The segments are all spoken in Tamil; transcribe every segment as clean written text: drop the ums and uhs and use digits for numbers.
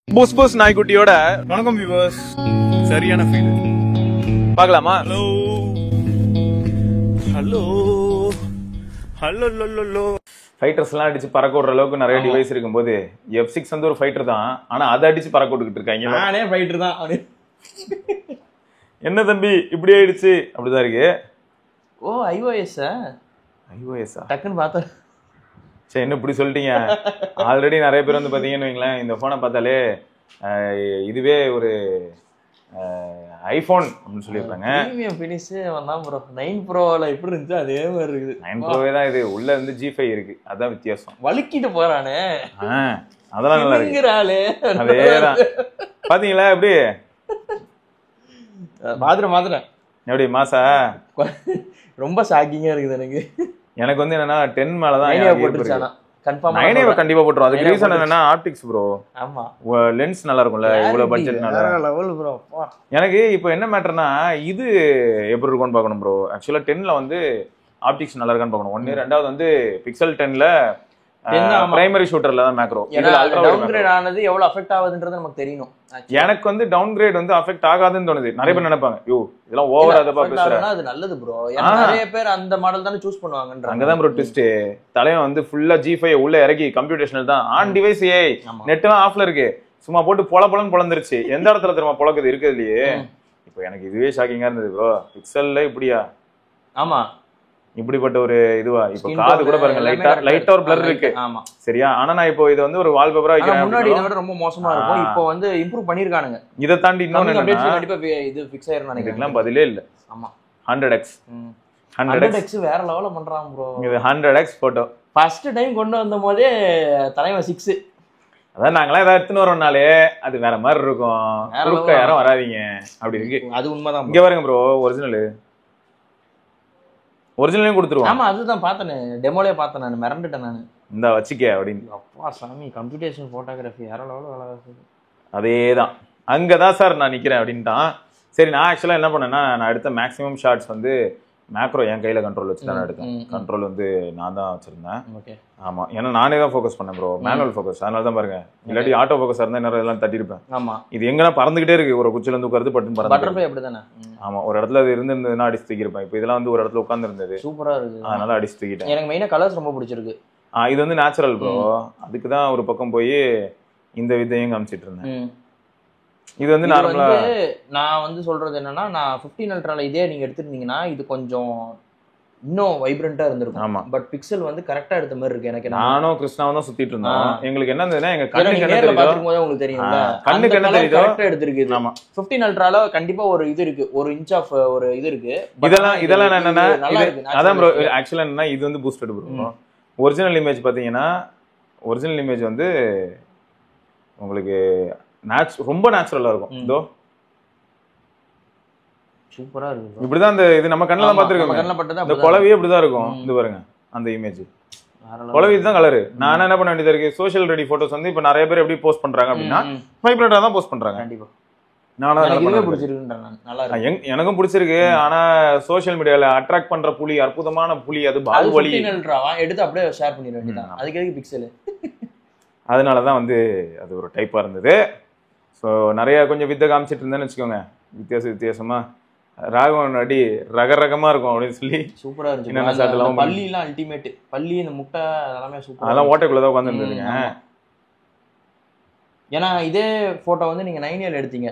புஸ் புஸ் நாய்க்குட்டியோட வணக்கம் வியூவர்ஸ். சரியான ஃபீல். பார்க்கலாமா? Hello hello hello low. Fighters எல்லாம் அடிச்சு பறக்க விடுற அளவுக்கு நிறைய டிவைஸ் இருக்கும்போது F6 வந்து ஒரு ஃபைட்டர் தான், ஆனா அதை அடிச்சு பறக்க விட்டுக்கிட்டு இருக்காங்க. நானே ஃபைட்டர் தான். என்ன தம்பி இப்படி ஆயிடுச்சு? அப்படிதான் இருக்கு. ஓ iOS iOS டக்குன்னு பார்த்தா. சரி, என்ன இப்படி சொல்லிட்டீங்க? ஆல்ரெடி நிறைய பேர் வந்து பாத்தீங்கன்னு வைங்களேன், இந்த போனை பார்த்தாலே இதுவே ஒரு ஐபோன் அப்படின்னு சொல்லியிருப்பாங்க. பிரீமியம் ஃபினிஷ் வந்தான் ப்ரோ. 9 ப்ரோல எப்படி இருந்துச்சு அதே மாதிரி இருக்குது. 9 ப்ரோவே தான் இது. உள்ள வந்து G5 இருக்கு, அதான் வித்தியாசம். வலிக்கிட்டு போறானே, அதெல்லாம் நல்லா இருக்கு. அதேதான் பாத்தீங்களா? எப்படி மாத்திரம் எப்படி மாசா ரொம்ப ஷாக்கிங்கா இருக்குது எனக்கு வந்து என்னன்னா 10 மேலதான் போட்டுருச்சானா கன்ஃபார்ம் 9 கண்டிப்பா போட்டுரும். அதுக்கு ரீசன் என்னன்னா ஆப்டிக்ஸ் ப்ரோ. ஆமா, லென்ஸ் நல்லா இருக்கும்ல, இவ்வளவு பட்ஜெட்னால. Level bro. எனக்கு இப்போ என்ன மேட்டர்னா, இது எப்படி இருக்கும்னு பார்க்கணும் ப்ரோ. ஆக்சுவலா 10ல வந்து ஆப்டிக்ஸ் நல்லா இருக்கான்னு பார்க்கணும். ஒன்னு. ரெண்டாவது வந்து பிக்சல் 10ல பிரைமரி ஷூட்டர்ல தான் மேக்ரோ. டவுன் கிரேட் ஆனது எவ்வளவு அஃபெக்ட் ஆகுதுன்றது நமக்கு தெரியணும். எனக்கு வந்து டவுன் கிரேட் வந்து அஃபெக்ட் ஆகாதுன்னு தோணுது. நிறைய பேர் நினைப்பாங்க, யோ இதெல்லாம் ஓவர் அதப்பா பேசுறேன். அது நல்லது ப்ரோ. ஏன்னா நிறைய பேர் அந்த மாடல் தானே சூஸ் பண்ணுவாங்கன்ற. அங்கதான் ப்ரோ ட்விஸ்ட். தலைவன் வந்து ஃபுல்லா G5 உள்ள இறக்கி கம்ப்யூட்டேஷனல் தான். ஆன் டிவைஸ் நெட்லாம் ஆஃப்ல இருக்கு. சும்மா போட்டு பொலன்னு பொளந்துருச்சு. எந்த இடத்துல தெரியுமா பொளக்குது இருக்கிறதுலயே. இப்போ எனக்கு இதுவே ஷாக்கிங்கா இருந்தது ப்ரோ. பிக்சல்ல இப்படியா? ஆமா, இப்படிப்பட்ட ஒரு இதுவா? இப்ப காது கூட பாருங்க, லைட்டா ஒரு பிளர் இருக்கு. ஆமா சரியா? ஆனா நான் இப்போ இதை வந்து ஒரு வால்பேப்பரா வைக்கிறேன். முன்னாடி இதை விட ரொம்ப மோசமா இருக்கும். இப்போ வந்து இம்ப்ரூவ் பண்ணிருக்கானுங்க. இதை தாண்டி இன்னொன்னு கண்டிப்பா இது ஃபிக்ஸ் ஆயிரும் நினைக்கிறேன். இதுக்கெல்லாம் பதிலே இல்ல. ஆமா, 100x 100x வேற லெவல்ல பண்றாங்க ப்ரோ. இது 100x போட்டோ ஃபர்ஸ்ட் டைம் கொண்டு வந்த போதே தலைவன் 6. அதான் நாங்களாம் ஏதாவது எடுத்துன்னு வரோம்னாலே அது வேற மாதிரி இருக்கும். குறுக்க யாரும் வராதீங்க அப்படி இருக்கு. அது உண்மைதான். இங்க பாருங்க ப்ரோ, ஒரிஜினலையும் கொடுத்துருவோம். ஆமா, அதுதான் பார்த்தேன், டெமோலே பார்த்தேன். நான் மிரண்டுட்டேன். நான் இந்த வச்சுக்க அப்படின்னு. அப்பா சாமி, கம்ப்யூட்டேஷன் போட்டோகிராஃபி வேற லெவல்ல வேலை. அதேதான், அங்கதான் சார் நான் நிக்கிறேன் அப்படின்ட்டான். சரி, நான் ஆக்சுவலா என்ன பண்ணேன்னா, நான் எடுத்த மேக்ஸிமம் ஷார்ட்ஸ் வந்து மேக்ரோ என் கையில கண்ட்ரோல் வச்சு தான் எடுத்தேன். கண்ட்ரோல் வந்து நான் தான் வச்சிருந்தேன். ஆமா, ஏன்னா நானே தான் ஃபோக்கஸ் பண்ணேன் ப்ரோ. Manual focus. அதனால தான் பாருங்க, இல்லாட்டி ஆட்டோ ஃபோக்கஸ் இருந்தா நேரம் எல்லாம் தட்டிருப்பேன். ஆமா, இது எங்கன்னா பறந்துகிட்டே இருக்கு. ஒரு குச்சில இருந்து உட்கார்ந்து பட்டு பறந்து அப்படிதானே. ஆமா, ஒரு இடத்துல அது இருந்திருந்ததுன்னா அடிச்சு தூக்கிருப்பேன். இப்போ இதெல்லாம் வந்து ஒரு இடத்துல உட்கார்ந்து இருந்தது. சூப்பரா இருக்கு, அதனால அடிச்சு தூக்கிட்டேன். எனக்கு மெயினா கலர்ஸ் ரொம்ப பிடிச்சிருக்கு. இது வந்து நேச்சுரல் ப்ரோ. அதுக்கு தான் ஒரு பக்கம் போய் இந்த வித்தையும் காமிச்சிட்டு இருந்தேன். இது வந்து நார்மலா நான் வந்து சொல்றது என்னன்னா, நான் 15 அல்ட்ரால இதே நீங்க எடுத்துருந்தீங்கன்னா இது கொஞ்சம் இன்னும் வைப்ரண்டா இருந்திருக்கும். பட் பிக்சல் வந்து கரெக்டா எடுத்த மாதிரி இருக்கு எனக்கு. நானும் கிருஷ்ணாவும் தான் சுத்திட்டு இருந்தோம். எங்களுக்கு என்ன இருந்ததுன்னா, எங்க கண்ணுக்கு என்ன தெரியுதோ பாத்துக்கும்போது உங்களுக்கு தெரியும்ல, கண்ணுக்கு என்ன தெரியுதோ கரெக்டா எடுத்துருக்கு. ஆமா, 15 அல்ட்ரால கண்டிப்பா ஒரு இது இருக்கு, ஒரு இன்ச் ஆஃப் ஒரு இது இருக்கு. இதெல்லாம் என்னன்னா, அதான் ப்ரோ ஆக்சுவலா என்னன்னா, இது வந்து பூஸ்டட் ப்ரோ. ஒரிஜினல் இமேஜ் பாத்தீங்கன்னா, ஒரிஜினல் இமேஜ் வந்து உங்களுக்கு ரொம்ப நேச்சுரலா இருக்கும். இதோ சூப்பரா இருக்கு. இப்படிதான் இந்த இது நம்ம கண்ணுல தான் பாத்துருக்கோம். இந்த குளவியே இப்படிதான் இருக்கும். இது பாருங்க, அந்த இமேஜ் குளவி தான் கலரு. நான் என்ன பண்ண வேண்டியதா இருக்கு, சோஷியல் ரெடி போட்டோஸ் வந்து இப்ப நிறைய பேர் எப்படி போஸ்ட் பண்றாங்க அப்படின்னா வைப்ரண்டா தான் போஸ்ட் பண்றாங்க. கண்டிப்பா எனக்கும் பிடிச்சிருக்கு. ஆனா சோஷியல் மீடியால அட்ராக்ட் பண்ற புலி, அற்புதமான புலி, அது பாகுபலி எடுத்து அப்படியே ஷேர் பண்ணிட வேண்டியதான். அதுக்கு எதுக்கு பிக்சல்? அதனாலதான் வந்து அது ஒரு டைப்பா இருந்தது. ஸோ நிறைய கொஞ்சம் வித்தை காமிச்சிட்டு இருந்தேன்னு வச்சுக்கோங்க. வித்தியாசமா ராகவன் அடி ரகரகமா இருக்கும் அப்படின்னு சொல்லி சூப்பரா இருந்துச்சு. பள்ளி எல்லாம் அல்டிமேட். பள்ளி இந்த முட்டை எல்லாமே சூப்பர். அதெல்லாம் ஓட்டைக்குள்ளதான் உட்கார்ந்து இருந்ததுங்க. ஏன்னா இதே போட்டோ வந்து நீங்க 9L எடுத்தீங்க,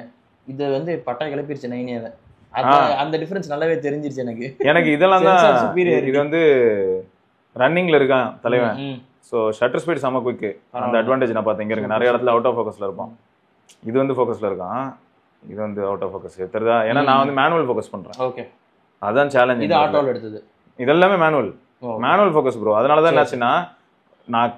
இது வந்து பட்டா கிளப்பிருச்சு 9L. அந்த டிஃபரன்ஸ் நல்லாவே தெரிஞ்சிருச்சு எனக்கு. இதெல்லாம் தான் இது வந்து ரன்னிங்ல இருக்கான் தலைவன். ஸோ ஷட்டர் ஸ்பீட் செம குயிக். அந்த அட்வான்டேஜ் நான் பார்த்தேன். இங்க இருக்கு, நிறைய இடத்துல அவுட் ஆஃப் ஃபோக்கஸ்ல இருப்பான். இது வந்து ஃபோக்கஸ்ல இருக்கான், இது வந்து அவுட் ஆஃப் ஃபோக்கஸ் தெரியுதா? ஏன்னா நான் வந்து மேனுவல் ஃபோக்கஸ் பண்றேன். ஓகே, அதான் சேலஞ்ச். இது ஆட்டோல எடுத்தது, இதெல்லாமே மேனுவல் ஃபோக்கஸ் ப்ரோ. அதனால தான் என்னாச்சுன்னா, நான்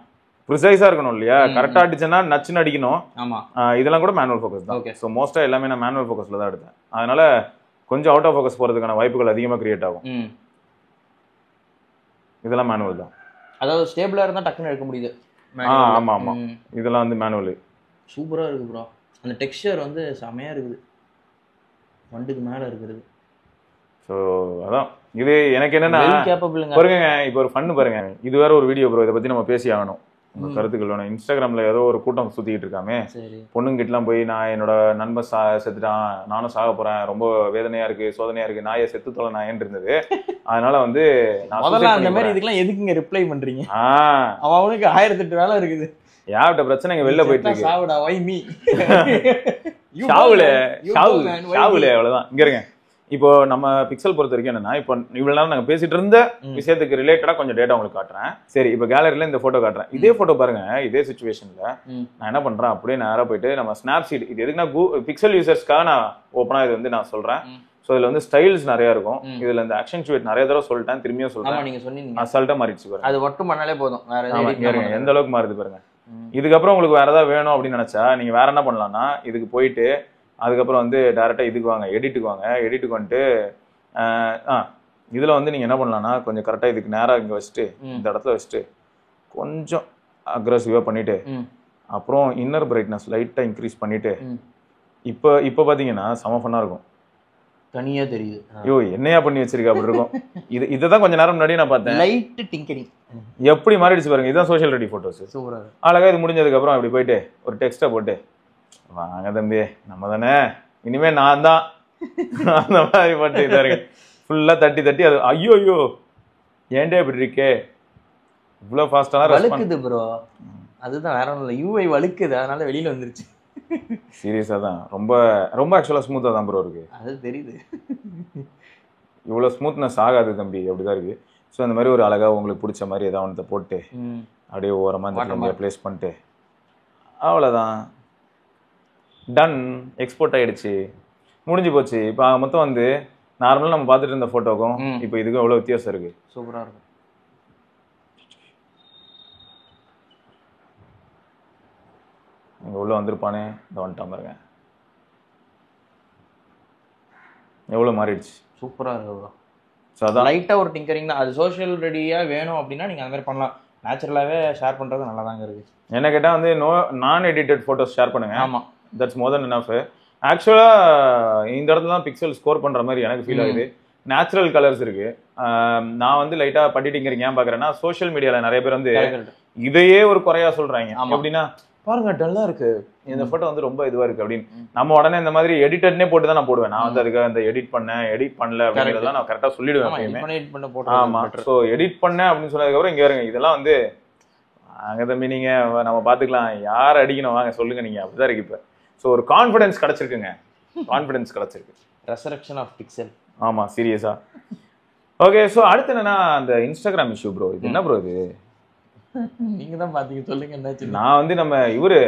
ப்ரிசைஸா இருக்கணும் இல்லையா, கரெக்டா அடிச்சேன்னா நச்சுன்னு அடிக்கணும். ஆமா, இதெல்லாம் கூட மேனுவல் ஃபோக்கஸ் தான். ஸோ மோஸ்டா எல்லாமே நான் மேனுவல் ஃபோக்கஸ்ல தான் எடுத்தேன். அதனால கொஞ்சம் அவுட் ஆஃப் ஃபோக்கஸ் போறதுக்கான வாய்ப்புகள் அதிகமா கிரியேட் ஆகும். இதெல்லாம் மேனுவல் தான். அதாவது ஸ்டேபிளா இருந்தா டக்குன்னு எடுக்க முடியுது. ஆமா ஆமா, இதெல்லாம் வந்து மேனுவல். சூப்பரா இருக்கு ப்ரோ. அந்த டெக்ஸ்சர் வந்து செமையா இருக்குது, வண்டுக்கு மேல இருக்குது. ஸோ அதான் இது எனக்கு என்னன்னா பாருங்க, இப்போ ஒரு ஃபன்னு பாருங்க. இது வேற ஒரு வீடியோ ப்ரோ, இதை பத்தி நம்ம பேசி ஆகணும். உங்க கருத்துக்கள் வேணும். இன்ஸ்டாகிராம்ல ஏதோ ஒரு கூட்டம் சுத்திக்கிட்டு இருக்காமே, சரி பொண்ணுங்கிட்டலாம் போய் நான் என்னோட நண்பன் செத்துட்டான், நானும் சாக போறேன், ரொம்ப வேதனையா இருக்கு, சோதனையா இருக்கு, நாயை செத்து தொலை நாயன் இருந்தது. அதனால வந்து முதல்ல அந்த மாதிரி இதுக்கெல்லாம் எதுக்குங்க ரிப்ளை பண்றீங்க? அவனுக்கு 1008 வேலை இருக்குது. யார்கிட்ட பிரச்சனை இங்க வெளில போயிட்டு இருக்கு. சாவுடா வை மீ ஷாவுலே அவ்வளவுதான். இங்க இருங்க. இப்போ நம்ம பிக்சல் பொறுத்த வரைக்கும் என்னன்னா, இப்போ இவ்வளவு நேரம் நாங்க பேசிட்டு இருந்த விஷயத்துக்கு ரிலேட்டடா கொஞ்சம் டேட்டா உங்களுக்கு காட்டுறேன். சரி, இப்போ கேலரியில இந்த போட்டோ காட்டுறேன். இதே போட்டோ பாருங்க. இதே சிச்சுவேஷன்ல நான் என்ன பண்றேன், அப்படியே நேரா போயிட்டு நம்ம ஸ்னாப்சீட், இது எதுக்குன்னா பிக்சல் யூசர்ஸ்க்காக நான் ஓப்பனா இது வந்து நான் சொல்றேன். சோ இதுல வந்து ஸ்டைல்ஸ் நிறைய இருக்கும். இதுல இந்த ஆக்சென்சுவேட் நிறைய தடவை சொல்லிட்டேன், திரும்பியும் சொல்றேன். நீங்க சொன்னீங்க அசால்ட்டா மாறிடுச்சு பாருங்க. அது மட்டும் பண்ணாலே போதும். வேற எந்த அளவுக்கு மாறுது பாருங்க. இதுக்கப்புறம் உங்களுக்கு வேற ஏதாவது வேணும் அப்படின்னு நினைச்சா நீங்க வேற என்ன பண்ணலாம்னா, இதுக்கு போயிட்டு அதுக்கப்புறம் வந்து டைரக்டா இதுக்கு வாங்க, எடிட்டுக்கு வாங்க. எடிட்டுக்கு வந்துட்டு இதுல வந்து நீங்க என்ன பண்ணலாம்னா, கொஞ்சம் கரெக்டா இதுக்கு நேரா இங்க வச்சுட்டு இந்த இடத்துல வச்சுட்டு கொஞ்சம் அக்ரெசிவா பண்ணிட்டு அப்புறம் இன்னர் பிரைட்னஸ் லைட்டா இன்க்ரீஸ் பண்ணிட்டு இப்ப பாத்தீங்கன்னா செம ஃபன்னா இருக்கும். தனியா தெரியுது. ஐயோ என்னையா பண்ணி வச்சிருக்க அப்படி இருக்கும். இதுதான் கொஞ்ச நேரம் முன்னாடி நான் பார்த்தேன். லைட் டிங்கரிங் எப்படி மாறிடுச்சு பாருங்க. இதுதான் சோஷியல் ரெடி போட்டோஸ். சூப்பரா அழகா இது முடிஞ்சதுக்கு அப்புறம் அப்படி போயிட்டு ஒரு டெக்ஸ்ட்டை போட்டு, வாங்க தம்பி நம்ம தானே, இனிமே நான் தான் அந்த மாதிரி போட்டு இதா இருக்கு. ஃபுல்லா தட்டி தட்டி அது ஐயோ ஐயோ ஏன்டே இப்படி இருக்கே, இவ்வளவு ஃபாஸ்டான வழுக்குது ப்ரோ. அதுதான் வேற ஒன்றும் இல்லை, யூஐ வழுக்குது, அதனால வெளியில வந்துருச்சு. சீரியஸா தான் ரொம்ப ரொம்ப ஆக்சுவலா ஸ்மூத்தா தான் ப்ரோ இருக்கு. அது தெரியுது. இவ்வளவு ஸ்மூத்னஸ் ஆகாது தம்பி, அப்படிதான் இருக்கு. ஸோ அந்த மாதிரி ஒரு அழகா உங்களுக்கு பிடிச்ச மாதிரி ஏதாவது ஒன்றத்தை போட்டு அப்படியே ஓரமா இந்த பிளேஸ் பண்ணிட்டு அவ்வளோதான், டன், எக்ஸ்போர்ட் ஆயிடுச்சு, முடிஞ்சு போச்சு. இப்போ மொத்தம் வந்து நார்மலாக நம்ம பார்த்துட்டு இருந்த ஃபோட்டோக்கும் இப்போ இதுக்கும் எவ்வளோ வித்தியாசம் இருக்கு. சூப்பராக இருக்கும். இங்கே உள்ள வந்திருப்பானே, இந்த வந்துட்டான் பாருங்க, எவ்வளோ மாறிடுச்சு. சூப்பராக இருக்கு. ஸோ அதான் லைட்டாக ஒரு டிங்கரிங் தான். அது சோஷியல் ரெடியாக வேணும் அப்படின்னா நீங்கள் அந்த மாதிரி பண்ணலாம். நேச்சுரலாகவே ஷேர் பண்ணுறது நல்லா தாங்க இருக்குது. என்ன கேட்டால் வந்து நான் எடிட்டட் ஃபோட்டோஸ் ஷேர் பண்ணுங்க. ஆமாம், தட்ஸ் மோர் தென் எனஃப். ஆக்சுவலாக இந்த இடத்துல தான் பிக்சல் ஸ்கோர் பண்ணுற மாதிரி எனக்கு ஃபீல் ஆகுது. நேச்சுரல் கலர்ஸ் இருக்கு. நான் வந்து லைட்டாக பட்டிட்டிங்கிறீங்க ஏன் பார்க்குறேன்னா, சோஷியல் மீடியாவில் நிறைய பேர் வந்து இதையே ஒரு குறையா சொல்கிறாங்க. அப்படின்னா பாருங்க டல்லா இருக்கு, இந்த போட்டோ வந்து ரொம்ப இதுவா இருக்கு அப்படின்னு. நம்ம உடனே இந்த மாதிரி எடிட்டட்னே போட்டு தான் நான் போடுவேன். நான் வந்து அதுக்கு அந்த எடிட் பண்ணல அப்படிங்கிறதெல்லாம் நான் கரெக்டா சொல்லிடுவேன். ஆமா, ஸோ எடிட் பண்ணேன் அப்படின்னு சொன்னதுக்கு அப்புறம் இங்க வருங்க இதெல்லாம் வந்து அங்க தம்பி நீங்க நம்ம பாத்துக்கலாம், யார் அடிக்கணும் வாங்க சொல்லுங்க நீங்க, அப்படிதான் இருக்கு இப்ப. ஸோ ஒரு கான்ஃபிடன்ஸ் கிடைச்சிருக்குங்க, கான்ஃபிடன்ஸ் கிடைச்சிருக்கு. Resurrection of Pixel. ஆமா சீரியஸா. ஓகே, ஸோ அடுத்து என்னன்னா அந்த இன்ஸ்டாகிராம் இஷ்யூ ப்ரோ. இது என்ன ப்ரோ இது? நீங்க தான் பாத்தீங்க, சொல்லுங்க என்னாச்சு. நான் வந்து நம்ம இவரு